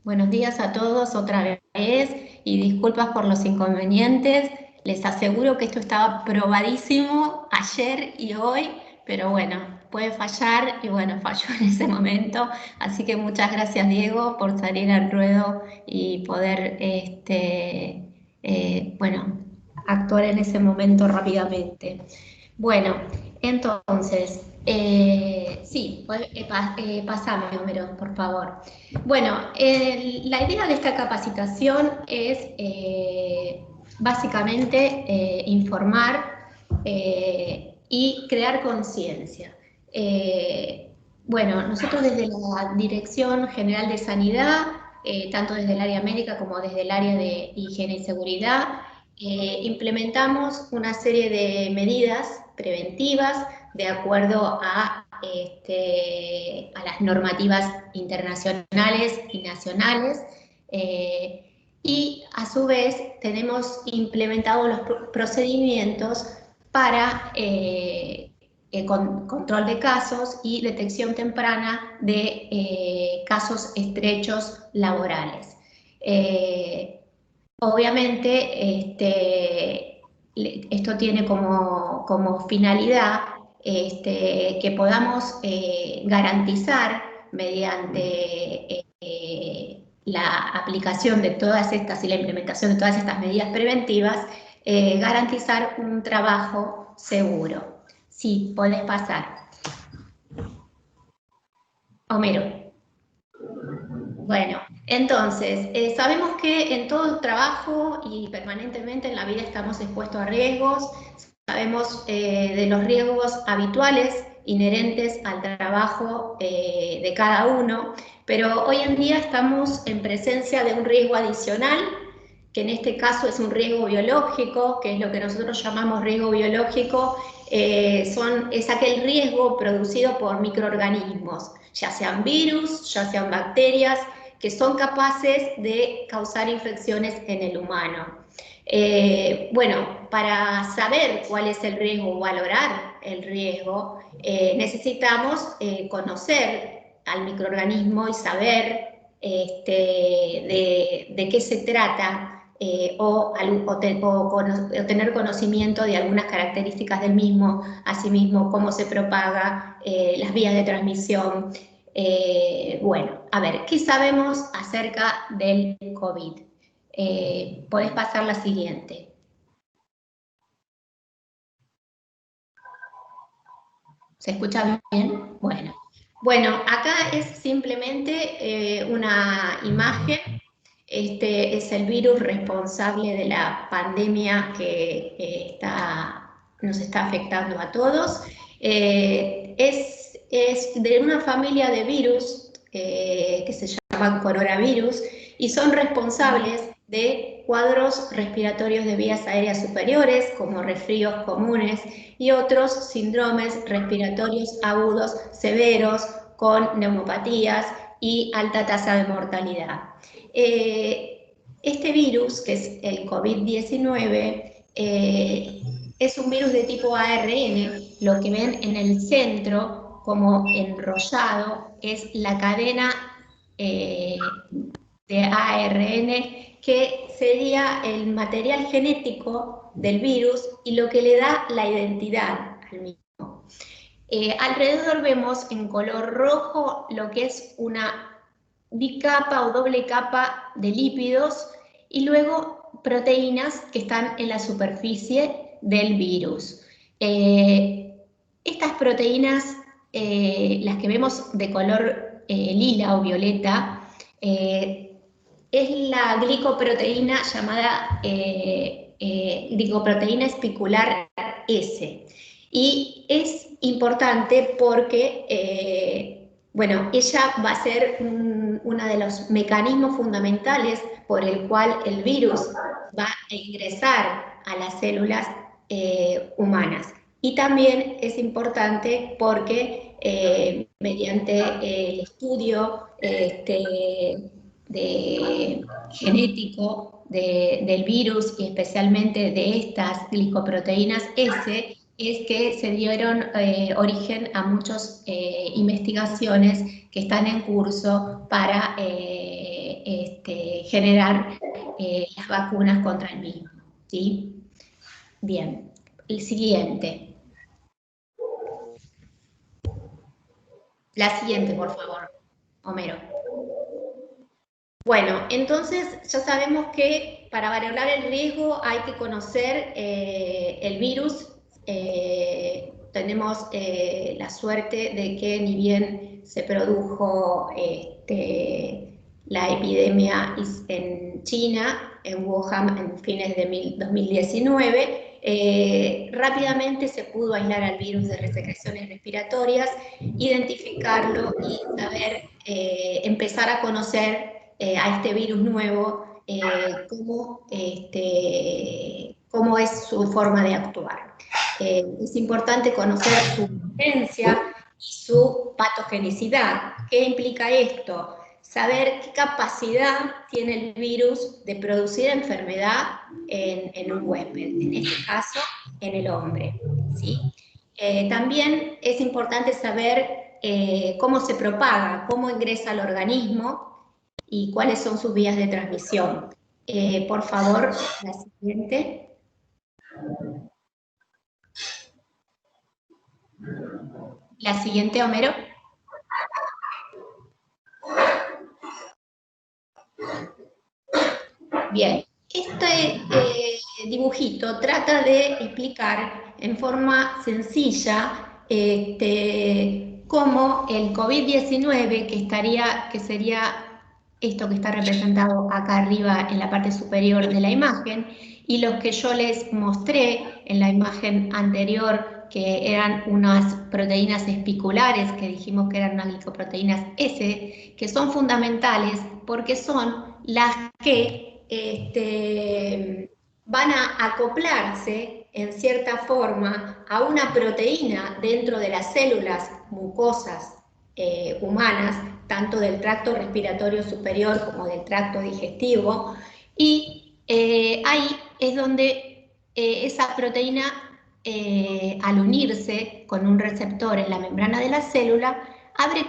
buenos días a todos otra vez y disculpas por los inconvenientes. Les aseguro que esto estaba probadísimo ayer y hoy, pero bueno, puede fallar y bueno, falló en ese momento. Así que muchas gracias, Diego, por salir al ruedo y poder, bueno, actuar en ese momento rápidamente. Bueno, entonces, sí, pasame, Homero, por favor. Bueno, la idea de esta capacitación es básicamente informar y crear conciencia. Bueno, nosotros desde la Dirección General de Sanidad, tanto desde el área médica como desde el área de higiene y seguridad, implementamos una serie de medidas preventivas de acuerdo a las normativas internacionales y nacionales, y a su vez tenemos implementados los procedimientos para control de casos y detección temprana de casos estrechos laborales. Obviamente, esto tiene como finalidad que podamos garantizar mediante la aplicación de todas estas y la implementación de todas estas medidas preventivas, garantizar un trabajo seguro. Sí, podés pasar. Homero. Bueno, entonces, sabemos que en todo trabajo y permanentemente en la vida estamos expuestos a riesgos. Sabemos de los riesgos habituales inherentes al trabajo de cada uno, pero hoy en día estamos en presencia de un riesgo adicional, que en este caso es un riesgo biológico, que es lo que nosotros llamamos riesgo biológico. Es aquel riesgo producido por microorganismos, ya sean virus, ya sean bacterias, que son capaces de causar infecciones en el humano. Bueno, para saber cuál es el riesgo o valorar el riesgo, necesitamos conocer al microorganismo y saber de qué se trata, o tener conocimiento de algunas características del mismo, asimismo cómo se propaga, las vías de transmisión. Bueno, a ver, ¿qué sabemos acerca del COVID? Podés pasar la siguiente. ¿Se escucha bien? Bueno, acá es simplemente una imagen. Este es el virus responsable de la pandemia que nos está afectando a todos. Es de una familia de virus que se llaman coronavirus y son responsables de cuadros respiratorios de vías aéreas superiores, como resfríos comunes y otros síndromes respiratorios agudos severos con neumopatías y alta tasa de mortalidad. Este virus, que es el COVID-19, es un virus de tipo ARN. Lo que ven en el centro como enrollado es la cadena de ARN, que sería el material genético del virus y lo que le da la identidad al mismo. Alrededor vemos en color rojo lo que es una bicapa o doble capa de lípidos y luego proteínas que están en la superficie del virus. Estas proteínas, las que vemos de color lila o violeta, es la glicoproteína llamada glicoproteína especular S. Y es importante porque, bueno, ella va a ser uno de los mecanismos fundamentales por el cual el virus va a ingresar a las células humanas. Y también es importante porque mediante el estudio genético del virus y especialmente de estas glicoproteínas S, es que se dieron origen a muchas investigaciones que están en curso para generar las vacunas contra el mismo, ¿sí? Bien, el siguiente. La siguiente, por favor, Homero. Bueno, entonces ya sabemos que para valorar el riesgo hay que conocer el virus. Tenemos la suerte de que ni bien se produjo la epidemia en China, en Wuhan, en fines de 2019, rápidamente se pudo aislar al virus de secreciones respiratorias, identificarlo y saber, empezar a conocer a este virus nuevo, cómo es su forma de actuar. Es importante conocer su vigencia y su patogenicidad. ¿Qué implica esto? Saber qué capacidad tiene el virus de producir enfermedad en un huésped, en este caso en el hombre, ¿sí? También es importante saber cómo se propaga, cómo ingresa al organismo y cuáles son sus vías de transmisión. Por favor, la siguiente. La siguiente, Homero. Bien, este dibujito trata de explicar en forma sencilla cómo el COVID-19, que sería esto que está representado acá arriba en la parte superior de la imagen, y los que yo les mostré en la imagen anterior, que eran unas proteínas espiculares, que dijimos que eran unas glicoproteínas S, que son fundamentales porque son las que van a acoplarse en cierta forma a una proteína dentro de las células mucosas humanas, tanto del tracto respiratorio superior como del tracto digestivo, y ahí es donde esa proteína, al unirse con un receptor en la membrana de la célula, abre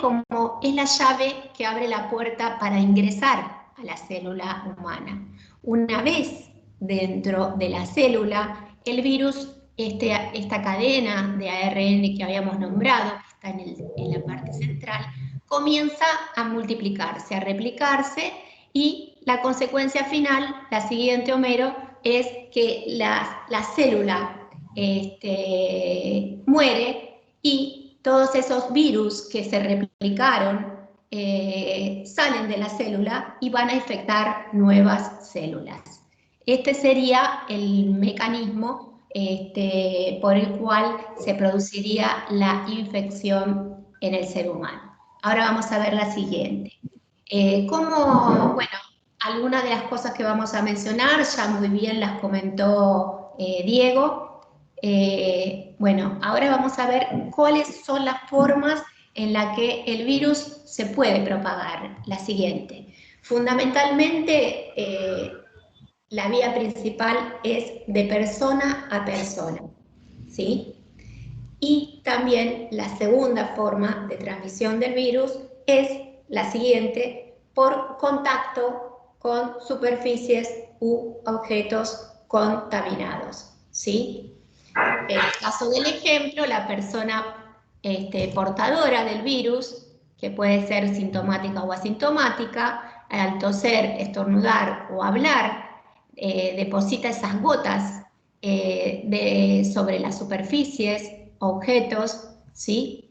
es la llave que abre la puerta para ingresar a la célula humana. Una vez dentro de la célula, el virus, esta cadena de ARN que habíamos nombrado, que está en la parte central, comienza a multiplicarse, a replicarse, y la consecuencia final, la siguiente, Homero, es que la célula muere y todos esos virus que se replicaron salen de la célula y van a infectar nuevas células. Este sería el mecanismo por el cual se produciría la infección en el ser humano. Ahora vamos a ver la siguiente. Bueno, algunas de las cosas que vamos a mencionar ya muy bien las comentó Diego. Bueno, ahora vamos a ver cuáles son las formas en las que el virus se puede propagar. La siguiente. Fundamentalmente, la vía principal es de persona a persona, ¿sí? Y también la segunda forma de transmisión del virus es la siguiente, por contacto con superficies u objetos contaminados, ¿sí? En el caso del ejemplo, la persona portadora del virus, que puede ser sintomática o asintomática, al toser, estornudar o hablar, deposita esas gotas sobre las superficies, objetos, ¿sí?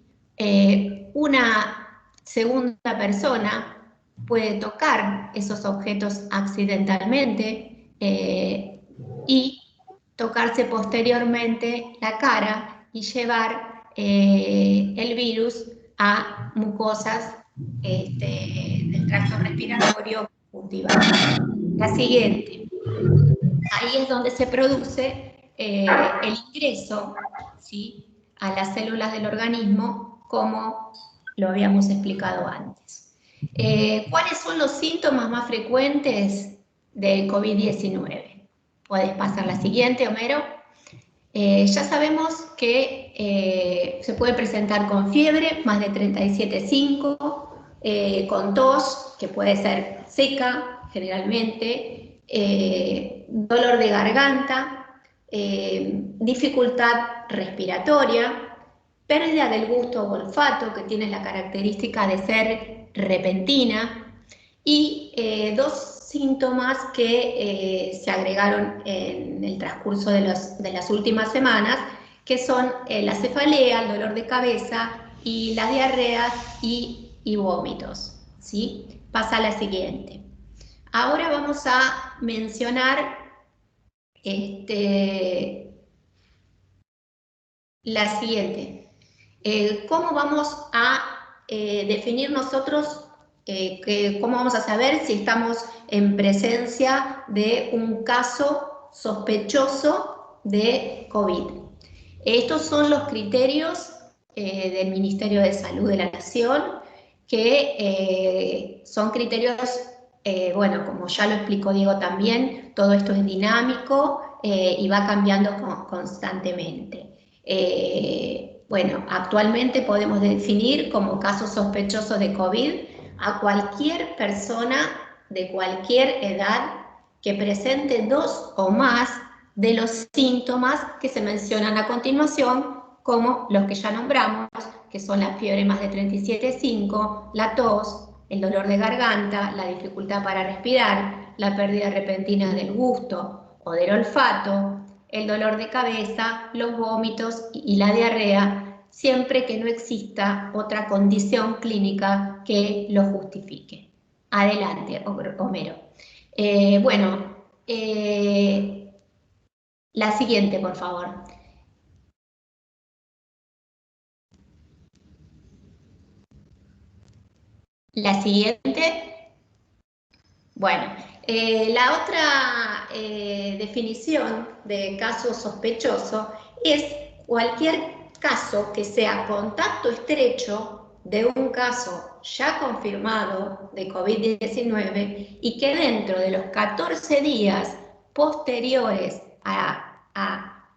Una segunda persona puede tocar esos objetos accidentalmente y tocarse posteriormente la cara y llevar el virus a mucosas del tracto respiratorio cultivado. La siguiente. Ahí es donde se produce el ingreso, ¿sí?, a las células del organismo, como lo habíamos explicado antes. ¿Cuáles son los síntomas más frecuentes del COVID-19? Puedes pasar la siguiente, Homero. Ya sabemos que se puede presentar con fiebre, más de 37,5, con tos, que puede ser seca, generalmente, dolor de garganta, dificultad respiratoria, pérdida del gusto o olfato, que tiene la característica de ser repentina, y dos síntomas que se agregaron en el transcurso de las últimas semanas, que son la cefalea, el dolor de cabeza y las diarreas y vómitos, ¿sí? Pasa a la siguiente. Ahora vamos a mencionar la siguiente. ¿Cómo vamos a definir nosotros, cómo vamos a saber si estamos en presencia de un caso sospechoso de COVID? Estos son los criterios del Ministerio de Salud de la Nación, que son criterios, bueno, como ya lo explicó Diego también, todo esto es dinámico y va cambiando constantemente. Bueno, actualmente podemos definir como casos sospechosos de COVID a cualquier persona de cualquier edad que presente 2 o más de los síntomas que se mencionan a continuación, como los que ya nombramos, que son la fiebre más de 37,5, la tos, el dolor de garganta, la dificultad para respirar, la pérdida repentina del gusto o del olfato, el dolor de cabeza, los vómitos y la diarrea, siempre que no exista otra condición clínica que lo justifique. Adelante, Homero. Bueno, la siguiente, por favor. La siguiente. Bueno, la otra definición de caso sospechoso es cualquier caso que sea contacto estrecho de un caso ya confirmado de COVID-19 y que dentro de los 14 días posteriores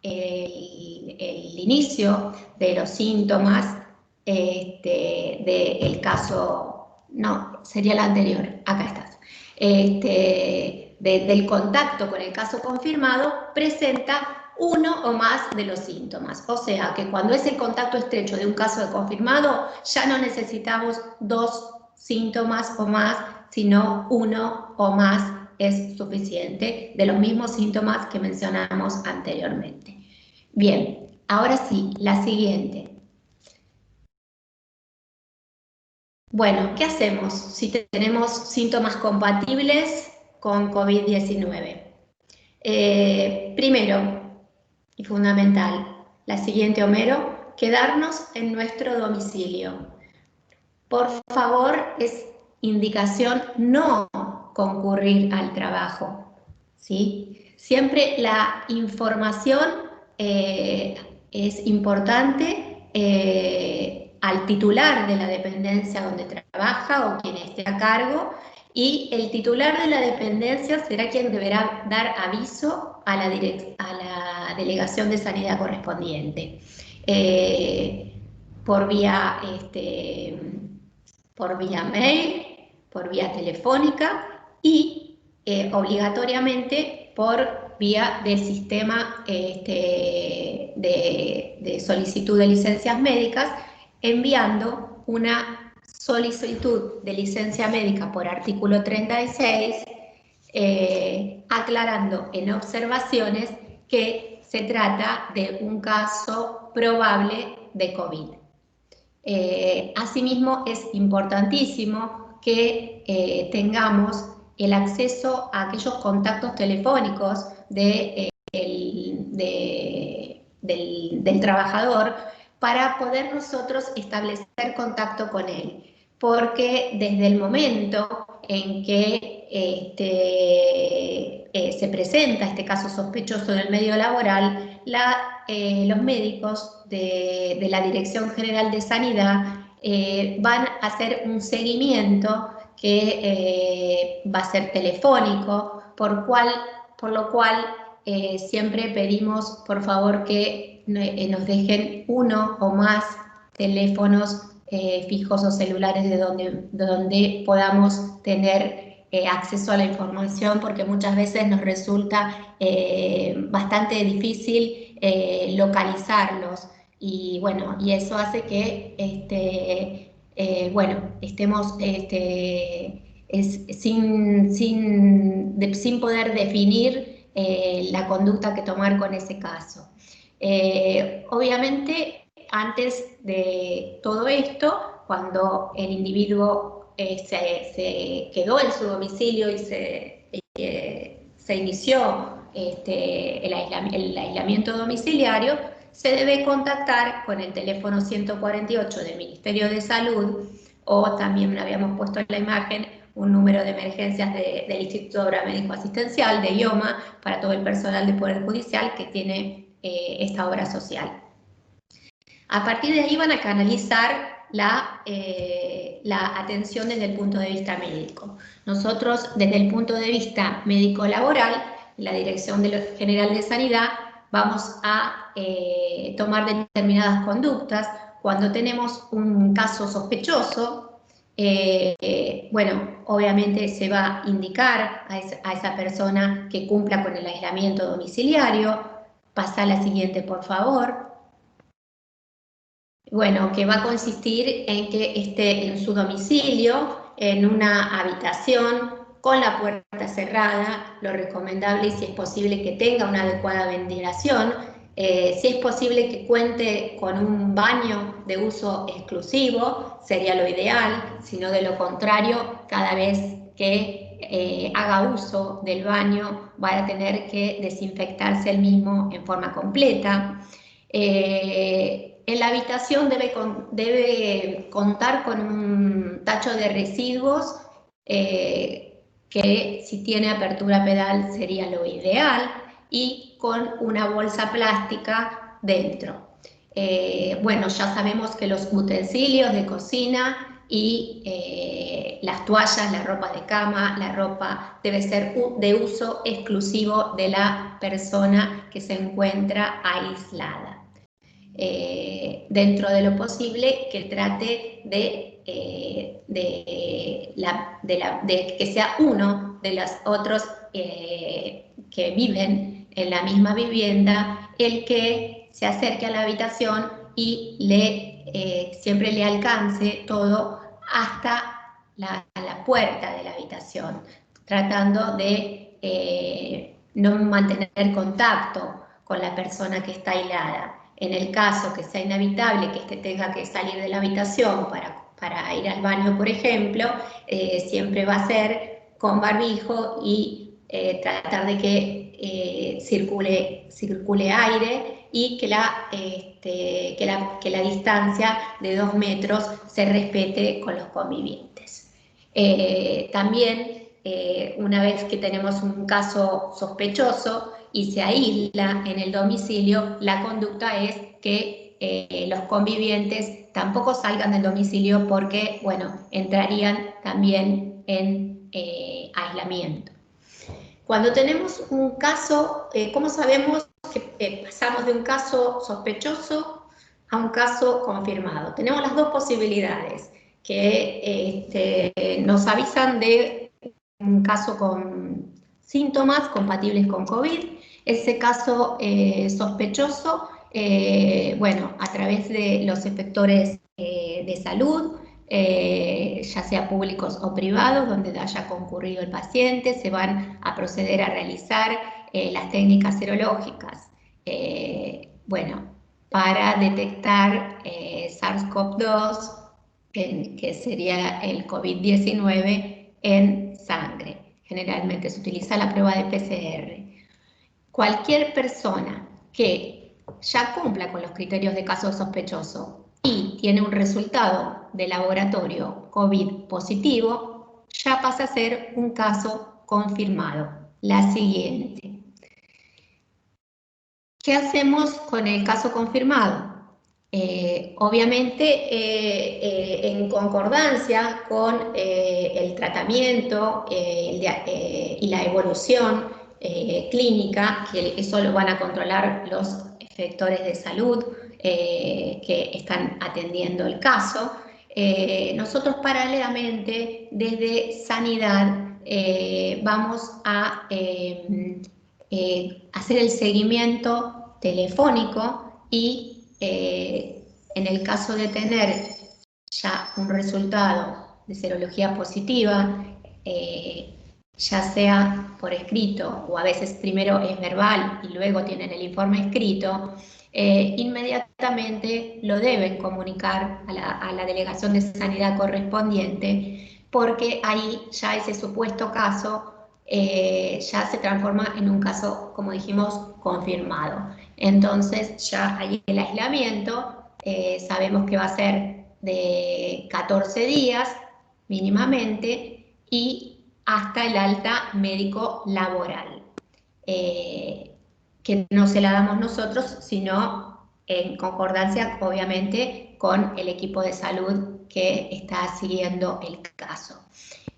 el inicio de los síntomas del caso, no, sería la anterior, acá estás, del contacto con el caso confirmado, presenta uno o más de los síntomas. O sea, que cuando es el contacto estrecho de un caso de confirmado, ya no necesitamos 2 síntomas o más, sino 1 o más es suficiente de los mismos síntomas que mencionamos anteriormente. Bien, ahora sí, la siguiente. Bueno, ¿qué hacemos si tenemos síntomas compatibles con COVID-19? Primero, y fundamental, la siguiente, Homero, quedarnos en nuestro domicilio. Por favor, es indicación no concurrir al trabajo, ¿sí? Siempre la información es importante al titular de la dependencia donde trabaja o quien esté a cargo, y el titular de la dependencia será quien deberá dar aviso a la delegación de sanidad correspondiente por vía mail, por vía telefónica y obligatoriamente por vía del sistema de solicitud de licencias médicas, enviando una solicitud de licencia médica por artículo 36, aclarando en observaciones que se trata de un caso probable de COVID. Asimismo, es importantísimo que tengamos el acceso a aquellos contactos telefónicos del trabajador para poder nosotros establecer contacto con él, porque desde el momento en que se presenta este caso sospechoso en el medio laboral, los médicos de la Dirección General de Sanidad van a hacer un seguimiento que va a ser telefónico, por lo cual siempre pedimos por favor que nos dejen uno o más teléfonos fijos o celulares de donde podamos tener acceso a la información, porque muchas veces nos resulta bastante difícil localizarlos, y bueno, y eso hace que estemos sin poder definir la conducta que tomar con ese caso. Obviamente, antes de todo esto, cuando el individuo se quedó en su domicilio y se inició el aislamiento domiciliario, se debe contactar con el teléfono 148 del Ministerio de Salud, o también habíamos puesto en la imagen un número de emergencias del Instituto de Obra Médico Asistencial, de IOMA, para todo el personal del Poder Judicial que tiene esta obra social. A partir de ahí van a canalizar la atención desde el punto de vista médico. Nosotros, desde el punto de vista médico-laboral, la Dirección General de Sanidad, vamos a tomar determinadas conductas cuando tenemos un caso sospechoso. Bueno, obviamente se va a indicar a esa persona que cumpla con el aislamiento domiciliario. Pasa a la siguiente, por favor. Bueno, que va a consistir en que esté en su domicilio, en una habitación, con la puerta cerrada, lo recomendable, y si es posible que tenga una adecuada ventilación, si es posible que cuente con un baño de uso exclusivo, sería lo ideal, sino de lo contrario, cada vez que haga uso del baño va a tener que desinfectarse el mismo en forma completa. En la habitación debe contar con un tacho de residuos, que si tiene apertura pedal sería lo ideal, y con una bolsa plástica dentro. Bueno, ya sabemos que los utensilios de cocina y las toallas, la ropa de cama, la ropa debe ser de uso exclusivo de la persona que se encuentra aislada. Dentro de lo posible, que trate de que sea uno de los otros que viven en la misma vivienda el que se acerque a la habitación y siempre le alcance todo hasta la puerta de la habitación, tratando de no mantener contacto con la persona que está aislada. En el caso que sea inevitable que tenga que salir de la habitación para ir al baño, por ejemplo, siempre va a ser con barbijo y tratar de que circule aire, y que la distancia de 2 metros se respete con los convivientes. También, una vez que tenemos un caso sospechoso y se aísla en el domicilio, la conducta es que los convivientes tampoco salgan del domicilio, porque, bueno, entrarían también en aislamiento. Cuando tenemos un caso, ¿cómo sabemos que pasamos de un caso sospechoso a un caso confirmado? Tenemos las dos posibilidades, que nos avisan de un caso con síntomas compatibles con COVID. Ese caso sospechoso, bueno, a través de los efectores de salud, ya sea públicos o privados, donde haya concurrido el paciente, se van a proceder a realizar las técnicas serológicas, bueno, para detectar SARS-CoV-2, que sería el COVID-19, en sangre. Generalmente se utiliza la prueba de PCR. Cualquier persona que ya cumpla con los criterios de caso sospechoso y tiene un resultado de laboratorio COVID positivo, ya pasa a ser un caso confirmado. La siguiente. ¿Qué hacemos con el caso confirmado? Obviamente, en concordancia con el tratamiento y la evolución clínica, que eso lo van a controlar los efectores de salud que están atendiendo el caso, nosotros paralelamente desde Sanidad vamos a hacer el seguimiento telefónico y en el caso de tener ya un resultado de serología positiva, ya sea por escrito o a veces primero es verbal y luego tienen el informe escrito, inmediatamente lo deben comunicar a la delegación de sanidad correspondiente, porque ahí ya ese supuesto caso ya se transforma en un caso, como dijimos, confirmado. Entonces ya ahí el aislamiento sabemos que va a ser de 14 días mínimamente y hasta el alta médico laboral, que no se la damos nosotros, sino en concordancia, obviamente, con el equipo de salud que está siguiendo el caso.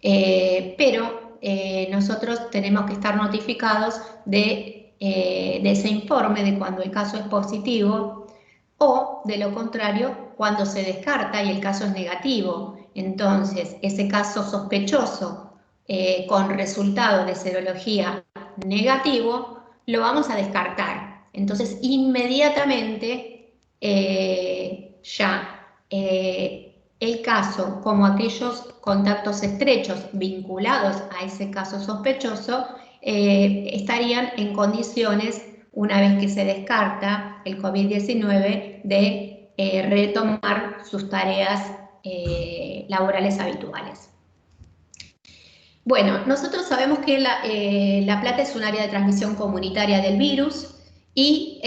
Pero nosotros tenemos que estar notificados de ese informe de cuando el caso es positivo o, de lo contrario, cuando se descarta y el caso es negativo. Entonces, ese caso sospechoso con resultado de serología negativo, lo vamos a descartar. Entonces, inmediatamente el caso, como aquellos contactos estrechos vinculados a ese caso sospechoso, estarían en condiciones, una vez que se descarta el COVID-19, de retomar sus tareas laborales habituales. Bueno, nosotros sabemos que La Plata es un área de transmisión comunitaria del virus y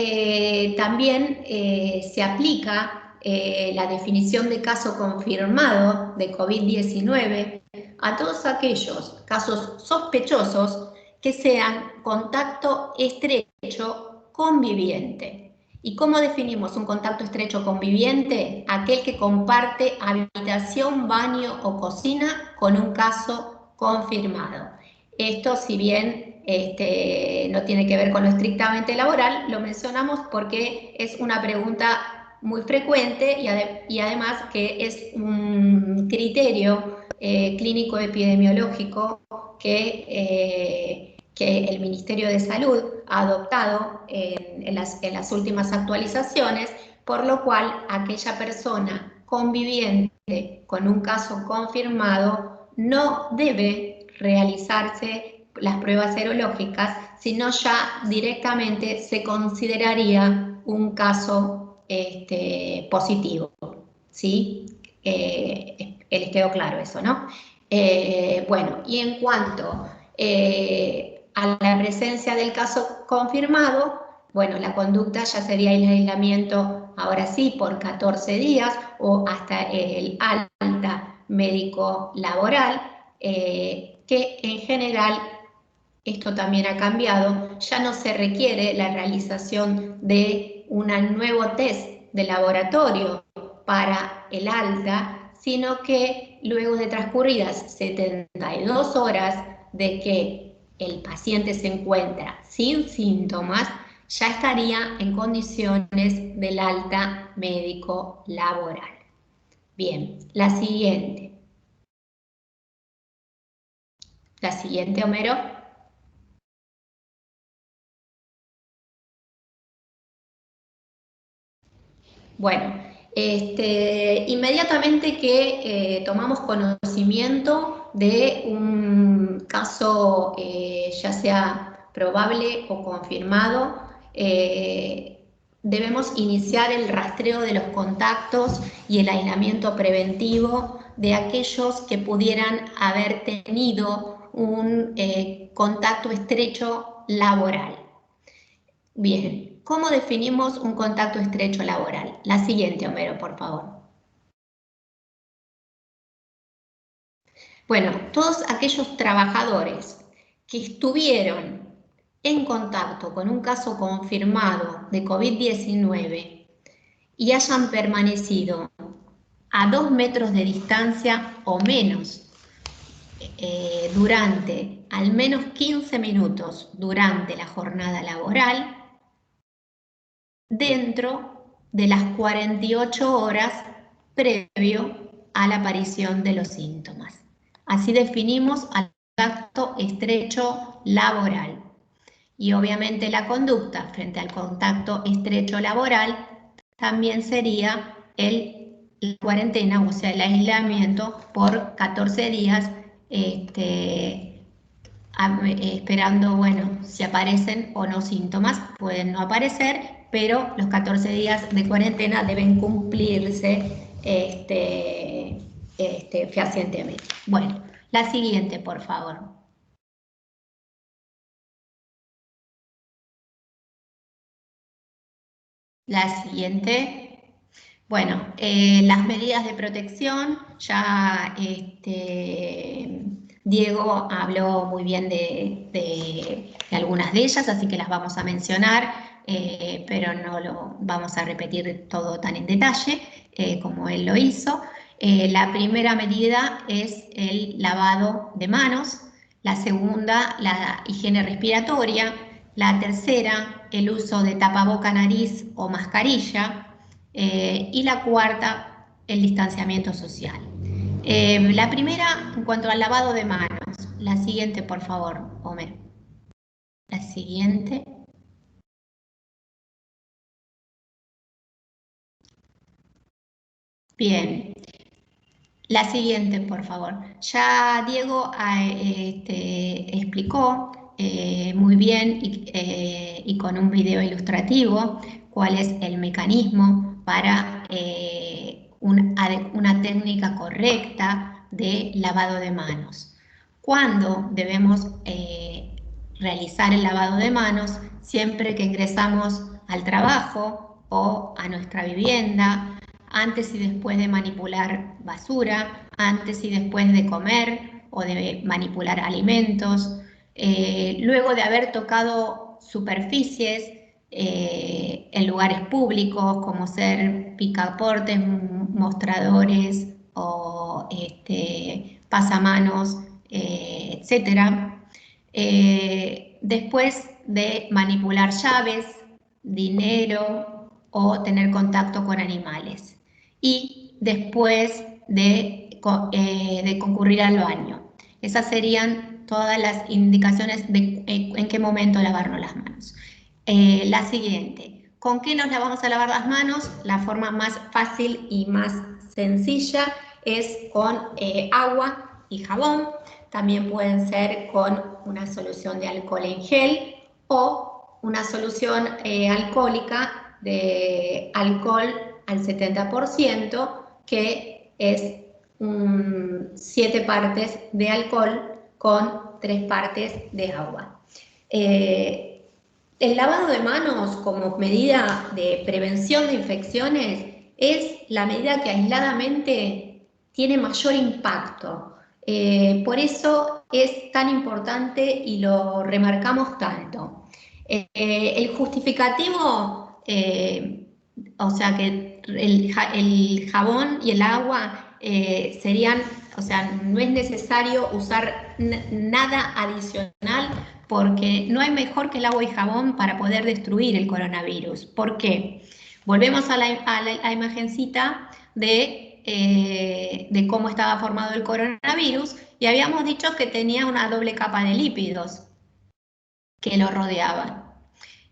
también se aplica la definición de caso confirmado de COVID-19 a todos aquellos casos sospechosos que sean contacto estrecho conviviente. ¿Y cómo definimos un contacto estrecho conviviente? Aquel que comparte habitación, baño o cocina con un caso confirmado. Esto, si bien no tiene que ver con lo estrictamente laboral, lo mencionamos porque es una pregunta muy frecuente y además que es un criterio clínico epidemiológico que el Ministerio de Salud ha adoptado en las últimas actualizaciones, por lo cual aquella persona conviviente con un caso confirmado no debe realizarse las pruebas serológicas, sino ya directamente se consideraría un caso positivo, ¿sí? Les quedó claro eso, ¿no? Bueno, y en cuanto a la presencia del caso confirmado, bueno, la conducta ya sería el aislamiento, ahora sí, por 14 días o hasta el alta médico laboral, que en general, esto también ha cambiado, ya no se requiere la realización de un nuevo test de laboratorio para el alta, sino que luego de transcurridas 72 horas de que el paciente se encuentra sin síntomas, ya estaría en condiciones del alta médico laboral. Bien, la siguiente. La siguiente, Homero. Bueno, inmediatamente que tomamos conocimiento de un caso ya sea probable o confirmado, debemos iniciar el rastreo de los contactos y el aislamiento preventivo de aquellos que pudieran haber tenido un contacto estrecho laboral. Bien, ¿cómo definimos un contacto estrecho laboral? La siguiente, Homero, por favor. Bueno, todos aquellos trabajadores que estuvieron en contacto con un caso confirmado de COVID-19 y hayan permanecido a 2 metros de distancia o menos durante al menos 15 minutos durante la jornada laboral, dentro de las 48 horas previo a la aparición de los síntomas. Así definimos a contacto estrecho laboral. Y obviamente la conducta frente al contacto estrecho laboral también sería la cuarentena, o sea, el aislamiento por 14 días, esperando, bueno, si aparecen o no síntomas, pueden no aparecer, pero los 14 días de cuarentena deben cumplirse fehacientemente. Bueno, la siguiente, por favor. La siguiente. Bueno, las medidas de protección, ya Diego habló muy bien de algunas de ellas, así que las vamos a mencionar, pero no lo vamos a repetir todo tan en detalle como él lo hizo. La primera medida es el lavado de manos, la segunda, la higiene respiratoria, la tercera, el uso de tapaboca, nariz o mascarilla, y la cuarta, el distanciamiento social. La primera, en cuanto al lavado de manos. La siguiente, por favor, Homer. La siguiente. Bien. La siguiente, por favor. Ya Diego explicó muy bien y con un video ilustrativo cuál es el mecanismo para una técnica correcta de lavado de manos. ¿Cuándo debemos realizar el lavado de manos? Siempre que ingresamos al trabajo o a nuestra vivienda, antes y después de manipular basura, antes y después de comer o de manipular alimentos, luego de haber tocado superficies en lugares públicos como ser picaportes, mostradores o pasamanos, etcétera. Después de manipular llaves, dinero o tener contacto con animales. Y después de concurrir al baño. Esas serían todas las indicaciones de en qué momento lavarnos las manos. La siguiente, ¿con qué nos lavamos a lavar las manos? La forma más fácil y más sencilla es con agua y jabón. También pueden ser con una solución de alcohol en gel o una solución alcohólica de alcohol al 70%, que es 7 partes de alcohol con 3 partes de agua. El lavado de manos como medida de prevención de infecciones es la medida que aisladamente tiene mayor impacto. Por eso es tan importante y lo remarcamos tanto. El justificativo, o sea que el jabón y el agua serían, o sea, no es necesario usar nada adicional porque no hay mejor que el agua y jabón para poder destruir el coronavirus. ¿Por qué? Volvemos a la imagencita de cómo estaba formado el coronavirus y habíamos dicho que tenía una doble capa de lípidos que lo rodeaban.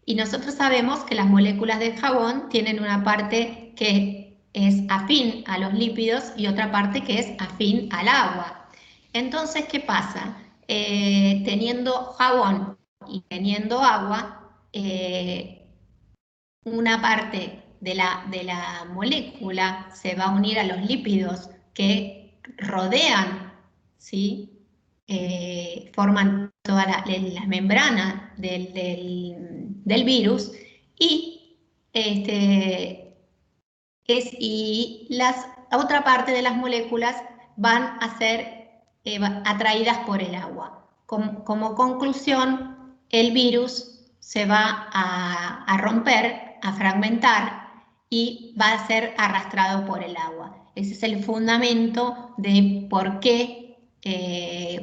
Y nosotros sabemos que las moléculas del jabón tienen una parte que es afín a los lípidos y otra parte que es afín al agua. Entonces, ¿qué pasa? Teniendo jabón y teniendo agua, una parte de la molécula se va a unir a los lípidos que rodean, ¿sí? Forman toda la membrana del virus y, la otra parte de las moléculas van a ser atraídas por el agua. Como conclusión, el virus se va a romper, a fragmentar y va a ser arrastrado por el agua. Ese es el fundamento de por qué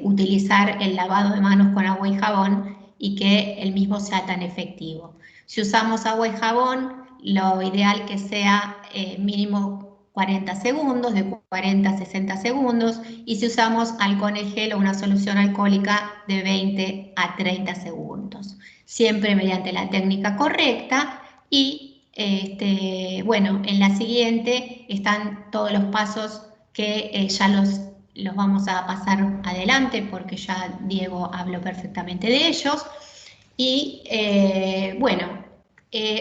utilizar el lavado de manos con agua y jabón y que el mismo sea tan efectivo. Si usamos agua y jabón, lo ideal que sea mínimo 40 segundos, de 40 a 60 segundos, y si usamos alcohol en gel o una solución alcohólica de 20 a 30 segundos. Siempre mediante la técnica correcta y, bueno, en la siguiente están todos los pasos que ya los vamos a pasar adelante porque ya Diego habló perfectamente de ellos. Y, bueno,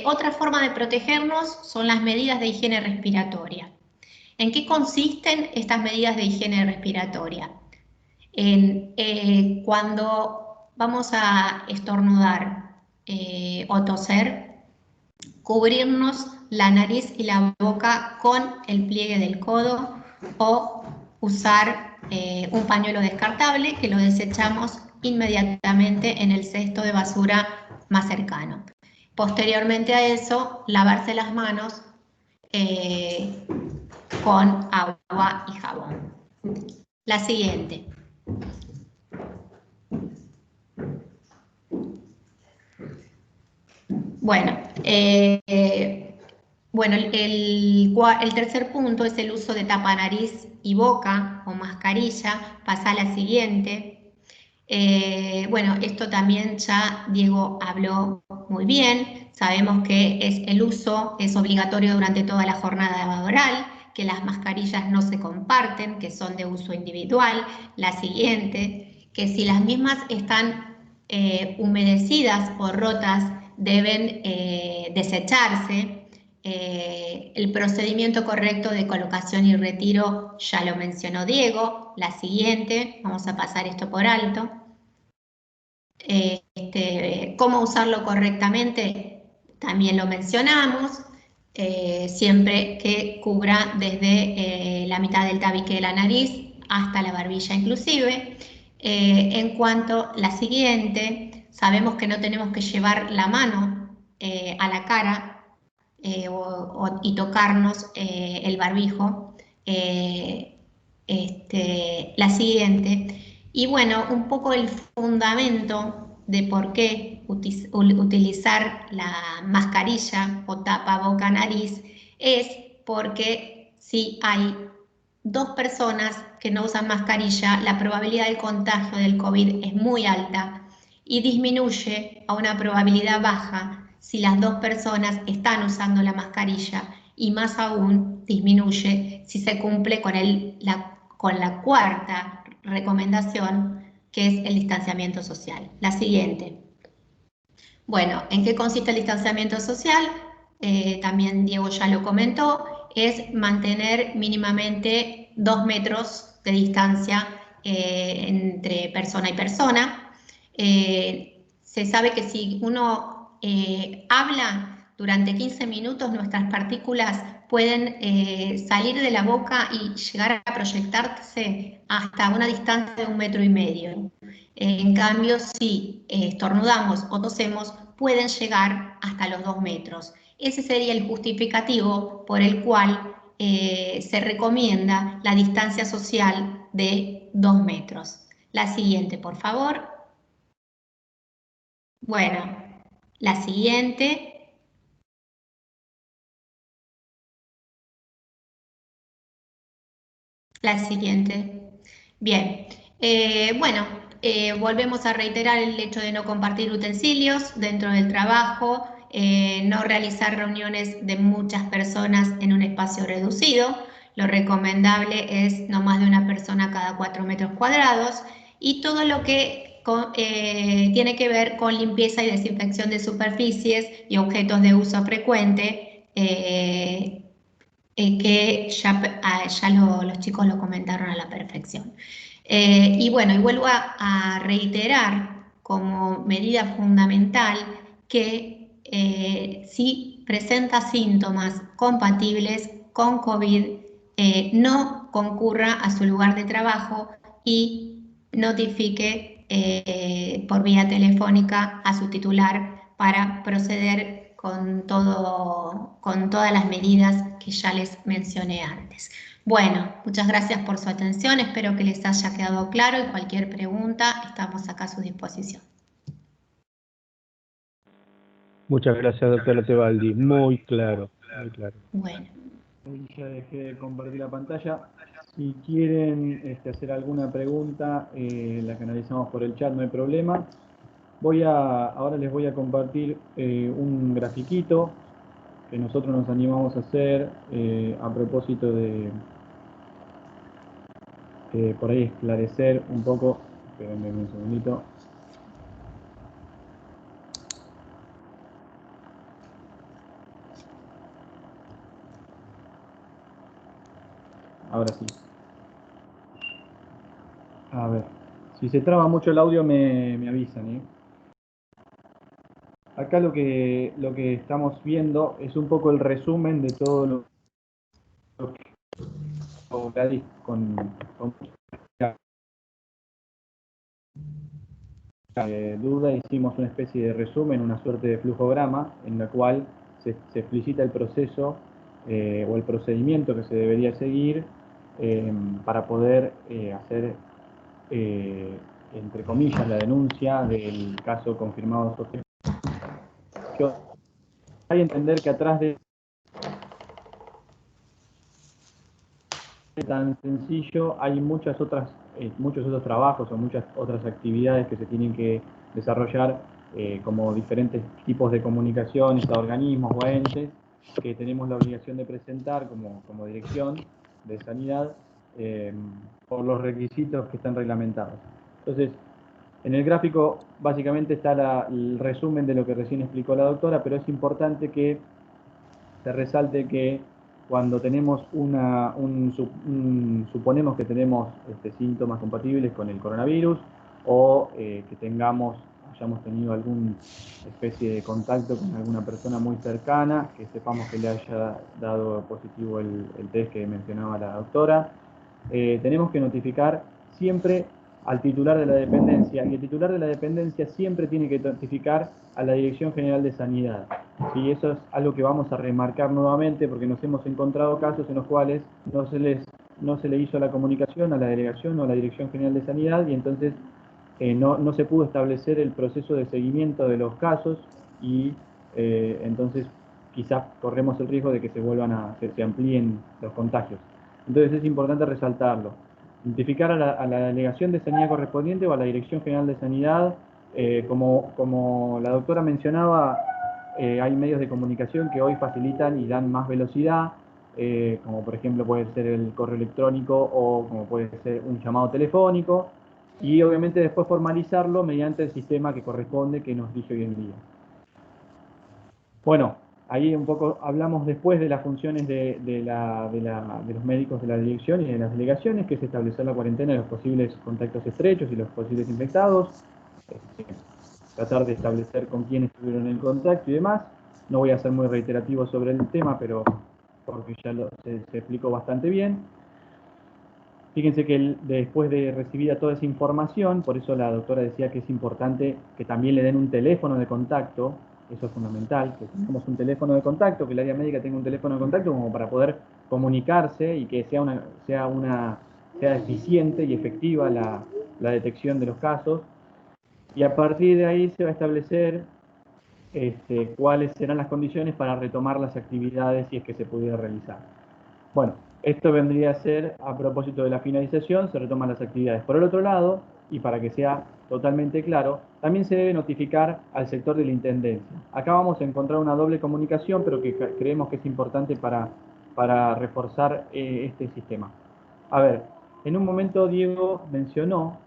otra forma de protegernos son las medidas de higiene respiratoria. ¿En qué consisten estas medidas de higiene respiratoria? Cuando vamos a estornudar o toser, cubrirnos la nariz y la boca con el pliegue del codo o usar un pañuelo descartable que lo desechamos inmediatamente en el cesto de basura más cercano. Posteriormente a eso, lavarse las manos con agua y jabón. La siguiente. Bueno, el tercer punto es el uso de tapanariz y boca o mascarilla. Pasa a la siguiente. Bueno, esto también ya Diego habló muy bien. Sabemos que el uso es obligatorio durante toda la jornada laboral, que las mascarillas no se comparten, que son de uso individual. La siguiente, que si las mismas están humedecidas o rotas, deben desecharse. El procedimiento correcto de colocación y retiro ya lo mencionó Diego. La siguiente, vamos a pasar esto por alto. ¿Cómo usarlo correctamente? También lo mencionamos. Siempre que cubra desde la mitad del tabique de la nariz hasta la barbilla inclusive. En cuanto a la siguiente, sabemos que no tenemos que llevar la mano a la cara y tocarnos el barbijo. La siguiente. Y bueno, un poco el fundamento de por qué utilizar la mascarilla o tapa boca nariz es porque si hay dos personas que no usan mascarilla, la probabilidad de contagio del COVID es muy alta y disminuye a una probabilidad baja si las dos personas están usando la mascarilla, y más aún disminuye si se cumple con la cuarta recomendación, que es el distanciamiento social. La siguiente. Bueno, ¿en qué consiste el distanciamiento social? También Diego ya lo comentó, es mantener mínimamente 2 metros de distancia entre persona y persona. Se sabe que si uno habla durante 15 minutos, nuestras partículas pueden salir de la boca y llegar a proyectarse hasta una distancia de 1,5 metros. En cambio, si estornudamos o tosemos, pueden llegar hasta los 2 metros. Ese sería el justificativo por el cual se recomienda la distancia social de 2 metros. La siguiente, por favor. Bueno, la siguiente. La siguiente. Bien. Bueno, volvemos a reiterar el hecho de no compartir utensilios dentro del trabajo, no realizar reuniones de muchas personas en un espacio reducido. Lo recomendable es no más de una persona cada 4 metros cuadrados, y todo lo que tiene que ver con limpieza y desinfección de superficies y objetos de uso frecuente, que ya los chicos lo comentaron a la perfección. Y bueno, y vuelvo a reiterar como medida fundamental que si presenta síntomas compatibles con COVID, no concurra a su lugar de trabajo y notifique por vía telefónica a su titular para proceder con todas las medidas que ya les mencioné antes. Bueno, muchas gracias por su atención, espero que les haya quedado claro, y cualquier pregunta estamos acá a su disposición. Muchas gracias, doctora Tebaldi, muy claro, muy claro. Bueno. Ya dejé de compartir la pantalla. Si quieren hacer alguna pregunta, la canalizamos por el chat, no hay problema. Ahora les voy a compartir un grafiquito que nosotros nos animamos a hacer a propósito de por ahí esclarecer un poco. Espérenme un segundito. Ahora sí. A ver, si se traba mucho el audio me avisan, ¿eh? Acá lo que estamos viendo es un poco el resumen de todo lo que con duda hicimos una especie de resumen, una suerte de flujograma en la cual se explicita el proceso o el procedimiento que se debería seguir para poder hacer entre comillas la denuncia del caso confirmado sospechoso. Hay que entender que atrás de tan sencillo hay muchos otros trabajos o muchas otras actividades que se tienen que desarrollar como diferentes tipos de comunicaciones a organismos o a entes que tenemos la obligación de presentar como dirección de sanidad por los requisitos que están reglamentados. Entonces, en el gráfico básicamente está el resumen de lo que recién explicó la doctora, pero es importante que se resalte que cuando tenemos suponemos que tenemos síntomas compatibles con el coronavirus o que hayamos tenido alguna especie de contacto con alguna persona muy cercana, que sepamos que le haya dado positivo el test que mencionaba la doctora, tenemos que notificar siempre al titular de la dependencia, y el titular de la dependencia siempre tiene que notificar a la Dirección General de Sanidad. Y eso es algo que vamos a remarcar nuevamente porque nos hemos encontrado casos en los cuales no se le hizo la comunicación a la delegación o a la Dirección General de Sanidad y entonces no se pudo establecer el proceso de seguimiento de los casos y entonces quizás corremos el riesgo de que se amplíen los contagios. Entonces es importante resaltarlo. Identificar a la delegación de sanidad correspondiente o a la Dirección General de Sanidad. Como la doctora mencionaba, hay medios de comunicación que hoy facilitan y dan más velocidad, como por ejemplo puede ser el correo electrónico o como puede ser un llamado telefónico, y obviamente después formalizarlo mediante el sistema que corresponde que nos dice hoy en día. Bueno, ahí un poco hablamos después de las funciones de los médicos de la dirección y de las delegaciones, que es establecer la cuarentena de los posibles contactos estrechos y los posibles infectados, tratar de establecer con quién estuvieron en contacto y demás. No voy a ser muy reiterativo sobre el tema, pero porque ya se explicó bastante bien. Fíjense que después de recibida toda esa información, por eso la doctora decía que es importante que también le den un teléfono de contacto. Eso es fundamental, que tengamos un teléfono de contacto, que el área médica tenga un teléfono de contacto como para poder comunicarse y que sea eficiente y efectiva la detección de los casos. Y a partir de ahí se va a establecer cuáles serán las condiciones para retomar las actividades si es que se pudiera realizar. Bueno, esto vendría a ser, a propósito de la finalización, se retoman las actividades. Por el otro lado, y para que sea totalmente claro, también se debe notificar al sector de la intendencia. Acá vamos a encontrar una doble comunicación, pero que creemos que es importante para reforzar este sistema. A ver, en un momento Diego mencionó,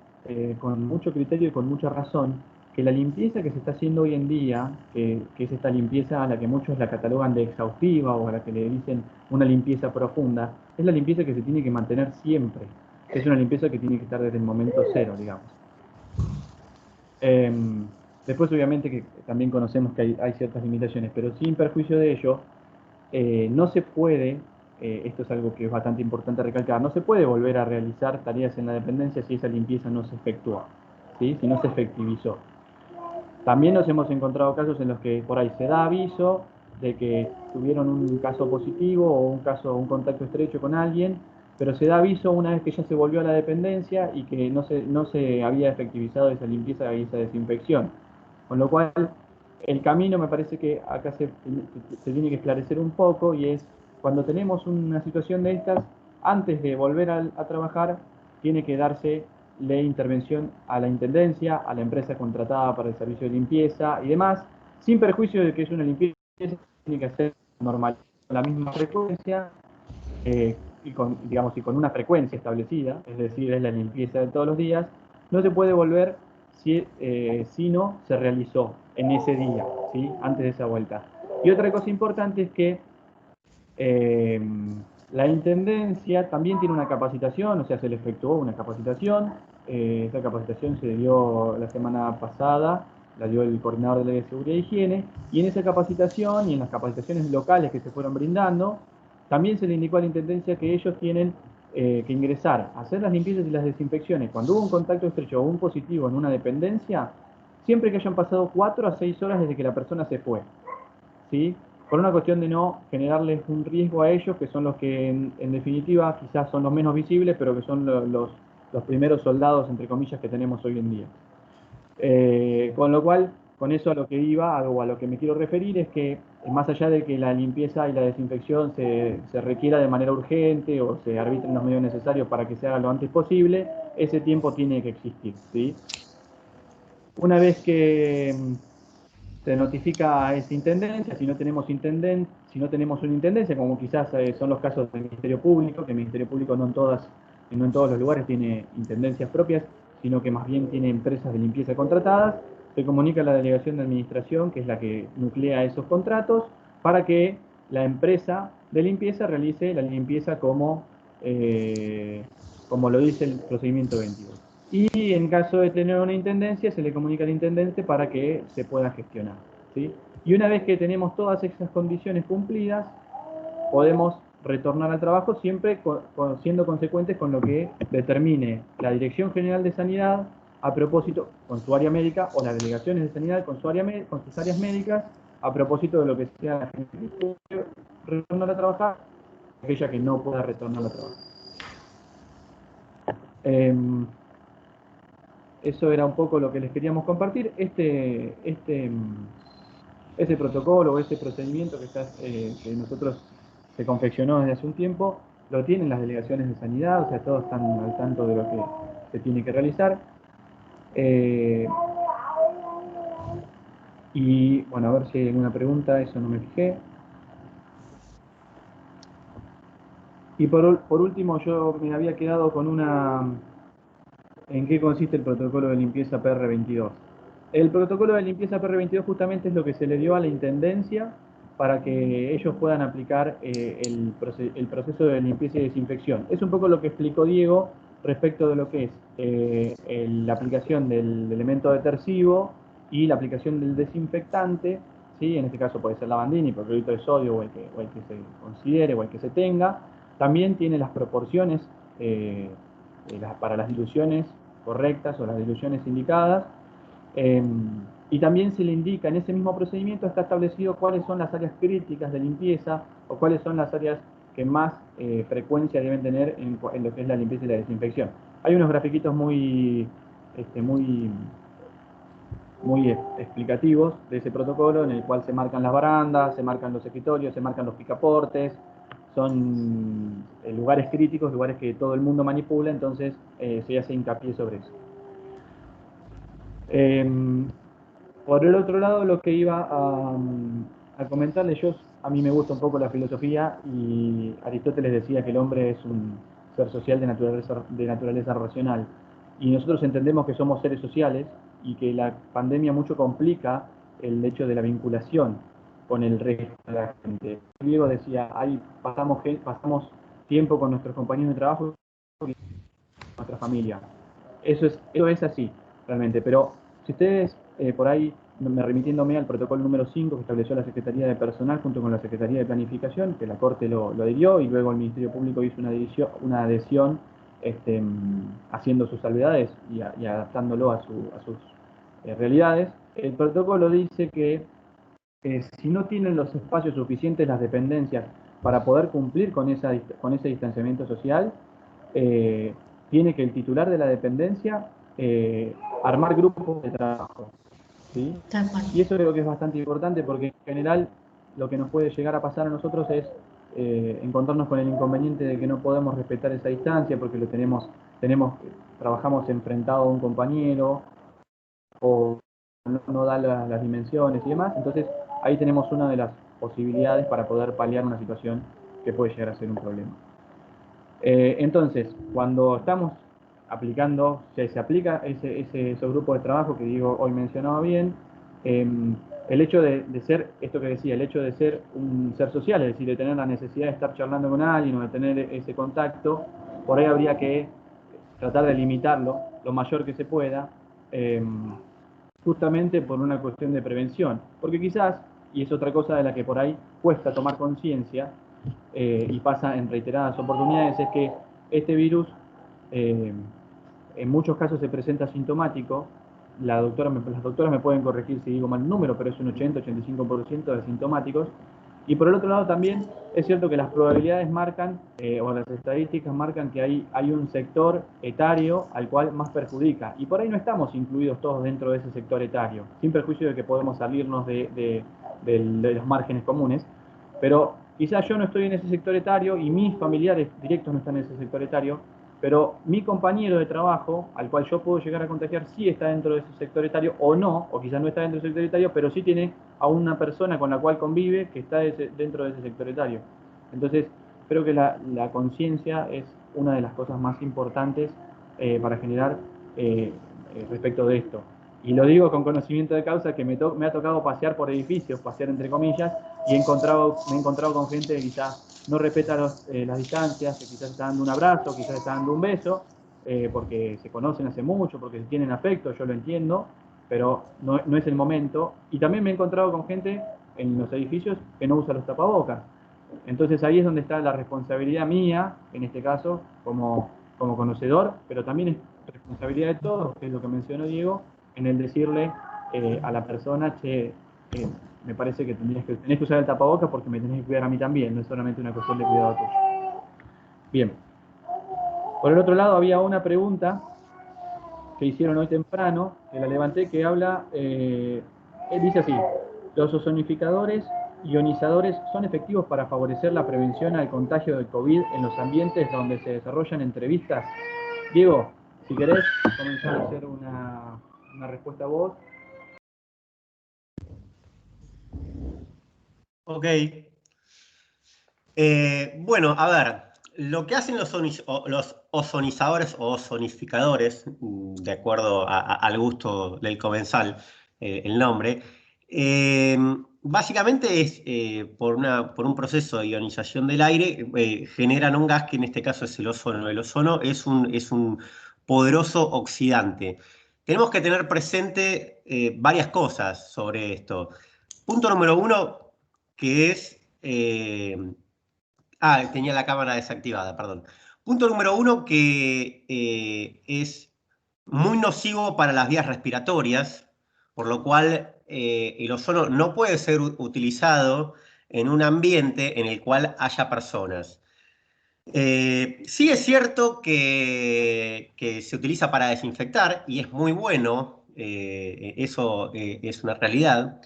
con mucho criterio y con mucha razón, que la limpieza que se está haciendo hoy en día, que es esta limpieza a la que muchos la catalogan de exhaustiva o a la que le dicen una limpieza profunda, es la limpieza que se tiene que mantener siempre. Es una limpieza que tiene que estar desde el momento cero, digamos. Después, obviamente, que también conocemos que hay ciertas limitaciones, pero sin perjuicio de ello, no se puede, esto es algo que es bastante importante recalcar, no se puede volver a realizar tareas en la dependencia si esa limpieza no se efectúa, ¿sí? Si no se efectivizó. También nos hemos encontrado casos en los que por ahí se da aviso de que tuvieron un caso positivo o un contacto estrecho con alguien, pero se da aviso una vez que ya se volvió a la dependencia y que no se había efectivizado esa limpieza y esa desinfección. Con lo cual, el camino me parece que acá se tiene que esclarecer un poco y es cuando tenemos una situación de estas, antes de volver a trabajar, tiene que darse la intervención a la intendencia, a la empresa contratada para el servicio de limpieza y demás, sin perjuicio de que es una limpieza, tiene que ser normal, con la misma frecuencia y con una frecuencia establecida, es decir, es la limpieza de todos los días. No se puede volver si no se realizó en ese día, ¿sí? Antes de esa vuelta. Y otra cosa importante es que la intendencia también tiene una capacitación, o sea, se le efectuó una capacitación. Esta capacitación se dio la semana pasada, la dio el coordinador de Ley de Seguridad e Higiene, y en esa capacitación y en las capacitaciones locales que se fueron brindando, también se le indicó a la intendencia que ellos tienen que ingresar a hacer las limpiezas y las desinfecciones cuando hubo un contacto estrecho o un positivo en una dependencia, siempre que hayan pasado 4 a 6 horas desde que la persona se fue, ¿sí? Por una cuestión de no generarles un riesgo a ellos, que son los que en definitiva quizás son los menos visibles, pero que son los primeros soldados, entre comillas, que tenemos hoy en día. Con lo cual, con eso a lo que iba, o a lo que me quiero referir, es que más allá de que la limpieza y la desinfección se requiera de manera urgente o se arbitren los medios necesarios para que se haga lo antes posible, ese tiempo tiene que existir, ¿sí? Una vez que se notifica a esa intendencia, si no tenemos una intendencia, como quizás son los casos del Ministerio Público, que el Ministerio Público no en todos los lugares tiene intendencias propias, sino que más bien tiene empresas de limpieza contratadas, se comunica a la delegación de administración, que es la que nuclea esos contratos, para que la empresa de limpieza realice la limpieza como lo dice el procedimiento 22. Y en caso de tener una intendencia, se le comunica al intendente para que se pueda gestionar, ¿sí? Y una vez que tenemos todas esas condiciones cumplidas, podemos retornar al trabajo siempre siendo consecuentes con lo que determine la Dirección General de Sanidad a propósito, con su área médica, o las delegaciones de sanidad con sus áreas médicas, a propósito de lo que sea la gente que quiere retornar a trabajar, aquella que no pueda retornar a trabajar. Eso era un poco lo que les queríamos compartir. Este protocolo, este procedimiento que nosotros se confeccionó desde hace un tiempo, lo tienen las delegaciones de sanidad, o sea, todos están al tanto de lo que se tiene que realizar. Y bueno, a ver si hay alguna pregunta, eso no me fijé. Y por último, yo me había quedado con ¿en qué consiste el protocolo de limpieza PR22? El protocolo de limpieza PR22 justamente es lo que se le dio a la intendencia para que ellos puedan aplicar el proceso de limpieza y desinfección. Es un poco lo que explicó Diego respecto de lo que es la aplicación del elemento detersivo y la aplicación del desinfectante, ¿sí? En este caso puede ser lavandina, hipoclorito de sodio o el que se considere o el que se tenga. También tiene las proporciones para las diluciones correctas o las diluciones indicadas. Y también se le indica en ese mismo procedimiento, está establecido cuáles son las áreas críticas de limpieza o cuáles son las áreas que más frecuencia deben tener en lo que es la limpieza y la desinfección. Hay unos grafiquitos muy explicativos de ese protocolo, en el cual se marcan las barandas, se marcan los escritorios, se marcan los picaportes. Son lugares críticos, lugares que todo el mundo manipula, entonces se hace hincapié sobre eso. Por el otro lado, lo que iba a comentarles, a mí me gusta un poco la filosofía, y Aristóteles decía que el hombre es un ser social de naturaleza racional, y nosotros entendemos que somos seres sociales y que la pandemia mucho complica el hecho de la vinculación con el resto de la gente. Diego decía, ahí pasamos tiempo con nuestros compañeros de trabajo y con nuestra familia. Eso es así, realmente, pero si ustedes, por ahí, remitiéndome al protocolo número 5 que estableció la Secretaría de Personal junto con la Secretaría de Planificación, que la Corte lo adhirió, y luego el Ministerio Público hizo una adhesión haciendo sus salvedades y adaptándolo a sus realidades. El protocolo dice que si no tienen los espacios suficientes las dependencias para poder cumplir con ese distanciamiento social, tiene que el titular de la dependencia armar grupos de trabajo, ¿sí? Y eso creo que es bastante importante, porque en general lo que nos puede llegar a pasar a nosotros es encontrarnos con el inconveniente de que no podemos respetar esa distancia porque trabajamos enfrentado a un compañero o no da las dimensiones y demás. Entonces ahí tenemos una de las posibilidades para poder paliar una situación que puede llegar a ser un problema. Entonces, cuando estamos aplicando, se aplica esos grupos de trabajo que Diego hoy mencionaba bien, el hecho de ser, esto que decía, el hecho de ser un ser social, es decir, de tener la necesidad de estar charlando con alguien o de tener ese contacto, por ahí habría que tratar de limitarlo lo mayor que se pueda, justamente por una cuestión de prevención. Porque quizás, y es otra cosa de la que por ahí cuesta tomar conciencia, y pasa en reiteradas oportunidades, es que este virus en muchos casos se presenta asintomático. Las doctoras me pueden corregir si digo mal el número, pero es un 80-85% de asintomáticos. Y por el otro lado también es cierto que las probabilidades marcan, o las estadísticas marcan que hay un sector etario al cual más perjudica. Y por ahí no estamos incluidos todos dentro de ese sector etario, sin perjuicio de que podemos salirnos de los márgenes comunes. Pero quizás yo no estoy en ese sector etario y mis familiares directos no están en ese sector etario, pero mi compañero de trabajo, al cual yo puedo llegar a contagiar, sí está dentro de ese sector etario o no, o quizás no está dentro del sector etario, pero sí tiene a una persona con la cual convive que está dentro de ese sector etario. Entonces, creo que la conciencia es una de las cosas más importantes para generar respecto de esto. Y lo digo con conocimiento de causa, que me ha tocado pasear por edificios, pasear entre comillas, y me he encontrado con gente que quizás no respeta las distancias, que quizás está dando un abrazo, quizás está dando un beso, porque se conocen hace mucho, porque se tienen afecto, yo lo entiendo, pero no es el momento. Y también me he encontrado con gente en los edificios que no usa los tapabocas. Entonces ahí es donde está la responsabilidad mía, en este caso, como conocedor, pero también es responsabilidad de todos, que es lo que mencionó Diego, en el decirle a la persona, che, me parece que tenés que usar el tapabocas porque me tenés que cuidar a mí también, no es solamente una cuestión de cuidado tuyo. Bien. Por el otro lado, había una pregunta que hicieron hoy temprano, que la levanté, que habla, dice así: ¿los ozonificadores ionizadores son efectivos para favorecer la prevención al contagio del COVID en los ambientes donde se desarrollan entrevistas? Diego, si querés comenzar a hacer una respuesta a vos. Ok. Bueno, a ver, lo que hacen los ozonizadores o ozonificadores, de acuerdo al gusto del comensal, el nombre, básicamente es por un proceso de ionización del aire, generan un gas que en este caso es el ozono. El ozono es un poderoso oxidante. Tenemos que tener presente varias cosas sobre esto. Punto número uno, que es... tenía la cámara desactivada, perdón. Punto número uno, que es muy nocivo para las vías respiratorias, por lo cual el ozono no puede ser utilizado en un ambiente en el cual haya personas. Sí es cierto que se utiliza para desinfectar y es muy bueno, eso es una realidad,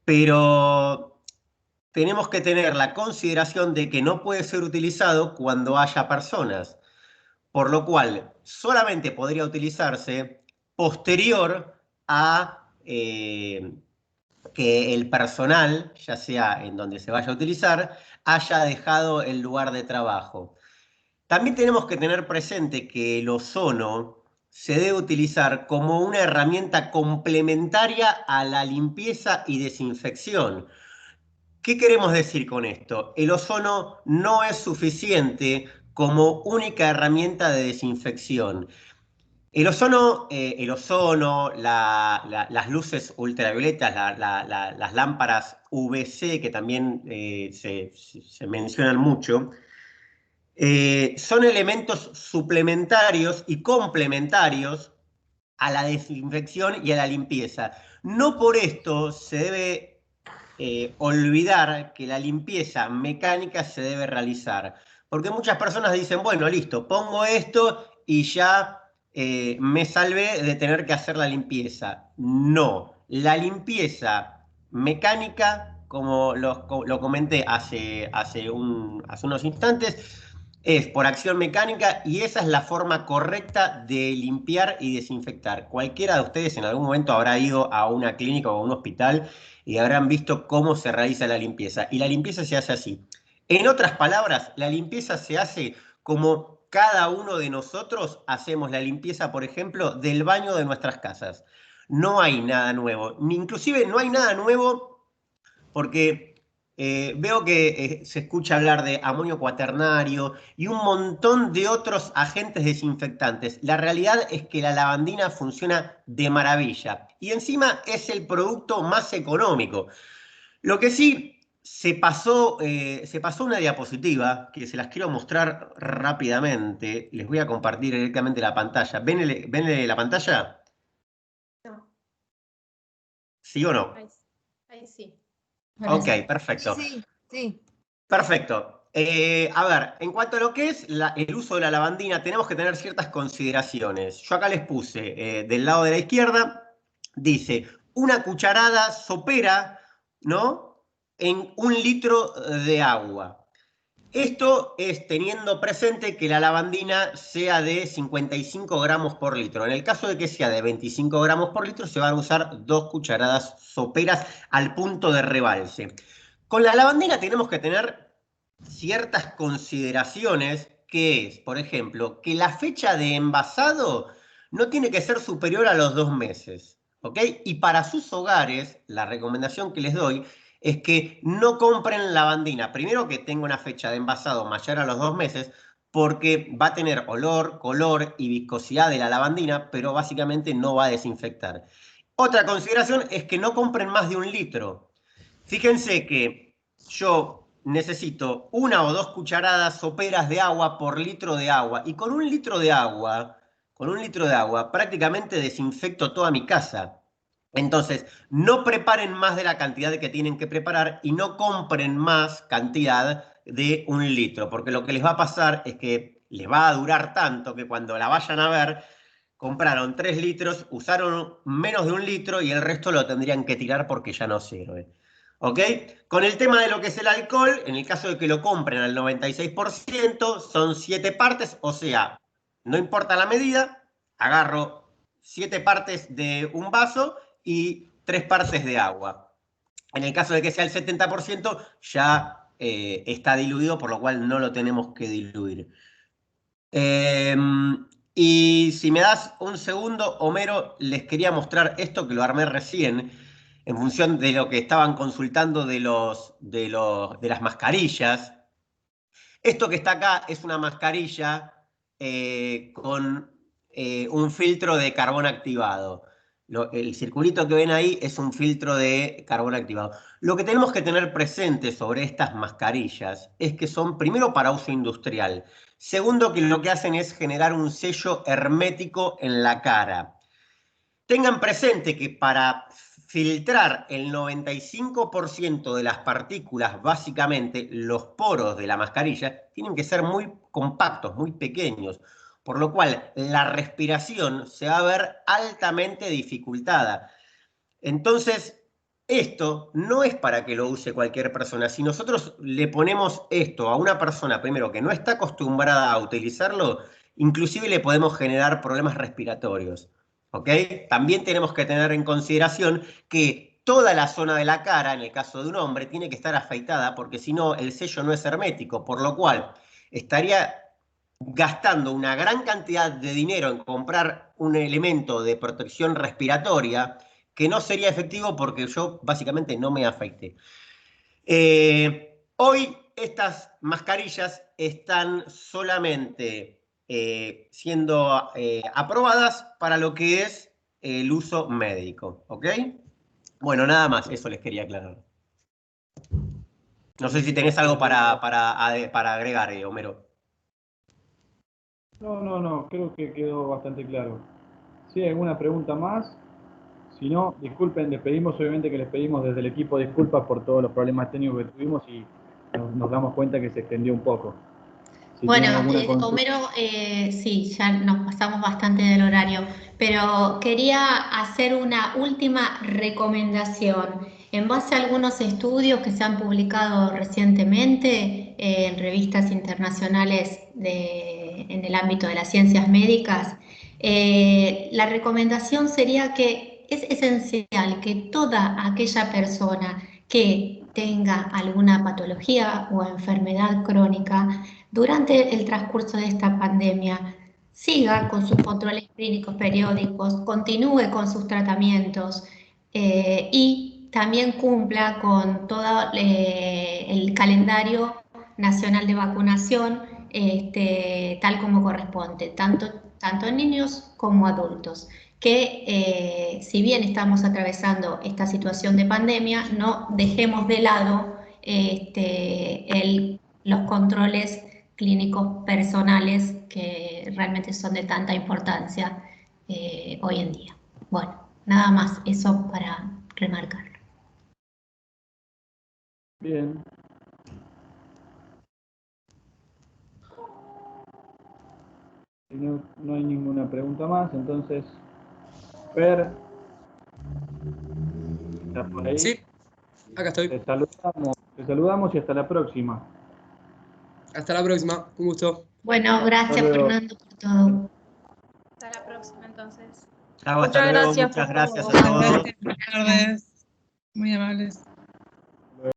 pero tenemos que tener la consideración de que no puede ser utilizado cuando haya personas, por lo cual solamente podría utilizarse posterior a que el personal, ya sea en donde se vaya a utilizar, haya dejado el lugar de trabajo. También tenemos que tener presente que el ozono se debe utilizar como una herramienta complementaria a la limpieza y desinfección. ¿Qué queremos decir con esto? El ozono no es suficiente como única herramienta de desinfección. El ozono, las luces ultravioletas, las lámparas UVC, que también se mencionan mucho, son elementos suplementarios y complementarios a la desinfección y a la limpieza. No por esto se debe olvidar que la limpieza mecánica se debe realizar. Porque muchas personas dicen, bueno, listo, pongo esto y ya me salvé de tener que hacer la limpieza. No, la limpieza mecánica lo comenté hace unos instantes, es por acción mecánica y esa es la forma correcta de limpiar y desinfectar. Cualquiera de ustedes en algún momento habrá ido a una clínica o a un hospital y habrán visto cómo se realiza la limpieza. Y la limpieza se hace así. En otras palabras, la limpieza se hace como cada uno de nosotros hacemos la limpieza, por ejemplo, del baño de nuestras casas. No hay nada nuevo. Inclusive no hay nada nuevo porque veo que se escucha hablar de amonio cuaternario y un montón de otros agentes desinfectantes. La realidad es que la lavandina funciona de maravilla y encima es el producto más económico. Lo que sí se pasó una diapositiva que se las quiero mostrar rápidamente. Les voy a compartir directamente la pantalla. ¿Ven la pantalla? No. ¿Sí o no? Ahí sí. Ok, perfecto. Sí, sí. Perfecto. A ver, en cuanto a lo que es el uso de la lavandina, tenemos que tener ciertas consideraciones. Yo acá les puse, del lado de la izquierda, dice, una cucharada sopera, ¿no? En 1 litro de agua. Esto es teniendo presente que la lavandina sea de 55 gramos por litro. En el caso de que sea de 25 gramos por litro, se van a usar 2 cucharadas soperas al punto de rebalse. Con la lavandina tenemos que tener ciertas consideraciones, que es, por ejemplo, que la fecha de envasado no tiene que ser superior a los 2 meses. ¿Ok? Y para sus hogares, la recomendación que les doy es que no compren lavandina. Primero, que tenga una fecha de envasado mayor a los 2 meses, porque va a tener olor, color y viscosidad de la lavandina, pero básicamente no va a desinfectar. Otra consideración es que no compren más de 1 litro. Fíjense que yo necesito 1 o 2 cucharadas soperas de agua por litro de agua, y con 1 litro de agua, prácticamente desinfecto toda mi casa. Entonces, no preparen más de la cantidad que tienen que preparar y no compren más cantidad de 1 litro, porque lo que les va a pasar es que les va a durar tanto que cuando la vayan a ver, compraron 3 litros, usaron menos de 1 litro y el resto lo tendrían que tirar porque ya no sirve. ¿Ok? Con el tema de lo que es el alcohol, en el caso de que lo compren al 96%, son 7 partes, o sea, no importa la medida, agarro 7 partes de un vaso y 3 partes de agua. En el caso de que sea el 70%, ya está diluido, por lo cual no lo tenemos que diluir. Y si me das un segundo, Homero, les quería mostrar esto que lo armé recién, en función de lo que estaban consultando de las mascarillas. Esto que está acá es una mascarilla con un filtro de carbón activado. El circulito que ven ahí es un filtro de carbón activado. Lo que tenemos que tener presente sobre estas mascarillas es que son, primero, para uso industrial. Segundo, que lo que hacen es generar un sello hermético en la cara. Tengan presente que para filtrar el 95% de las partículas, básicamente los poros de la mascarilla, tienen que ser muy compactos, muy pequeños, por lo cual la respiración se va a ver altamente dificultada. Entonces, esto no es para que lo use cualquier persona. Si nosotros le ponemos esto a una persona, primero, que no está acostumbrada a utilizarlo, inclusive le podemos generar problemas respiratorios. ¿Ok? También tenemos que tener en consideración que toda la zona de la cara, en el caso de un hombre, tiene que estar afeitada porque si no, el sello no es hermético, por lo cual estaría gastando una gran cantidad de dinero en comprar un elemento de protección respiratoria que no sería efectivo porque yo básicamente no me afeité. Hoy estas mascarillas están solamente siendo aprobadas para lo que es el uso médico, ¿ok? Bueno, nada más, eso les quería aclarar. No sé si tenés algo para agregar, Homero. No, creo que quedó bastante claro. Si hay alguna pregunta más, si no, disculpen, obviamente que les pedimos desde el equipo disculpas por todos los problemas técnicos que tuvimos y nos damos cuenta que se extendió un poco. Si bueno, Homero, sí, ya nos pasamos bastante del horario, pero quería hacer una última recomendación. En base a algunos estudios que se han publicado recientemente en revistas internacionales en el ámbito de las ciencias médicas, la recomendación sería que es esencial que toda aquella persona que tenga alguna patología o enfermedad crónica durante el transcurso de esta pandemia siga con sus controles clínicos periódicos, continúe con sus tratamientos y también cumpla con todo el calendario nacional de vacunación tal como corresponde, tanto en niños como adultos. Que si bien estamos atravesando esta situación de pandemia, no dejemos de lado los controles clínicos personales que realmente son de tanta importancia hoy en día. Bueno, nada más, eso para remarcarlo. Bien. Si no hay ninguna pregunta más, entonces, Per, ¿estás por ahí? Sí, acá estoy. Te saludamos y hasta la próxima. Hasta la próxima, un gusto. Bueno, gracias Fernando por todo. Hasta la próxima entonces. Chao, hasta luego, muchas gracias a todos. Buenas tardes. Muy amables.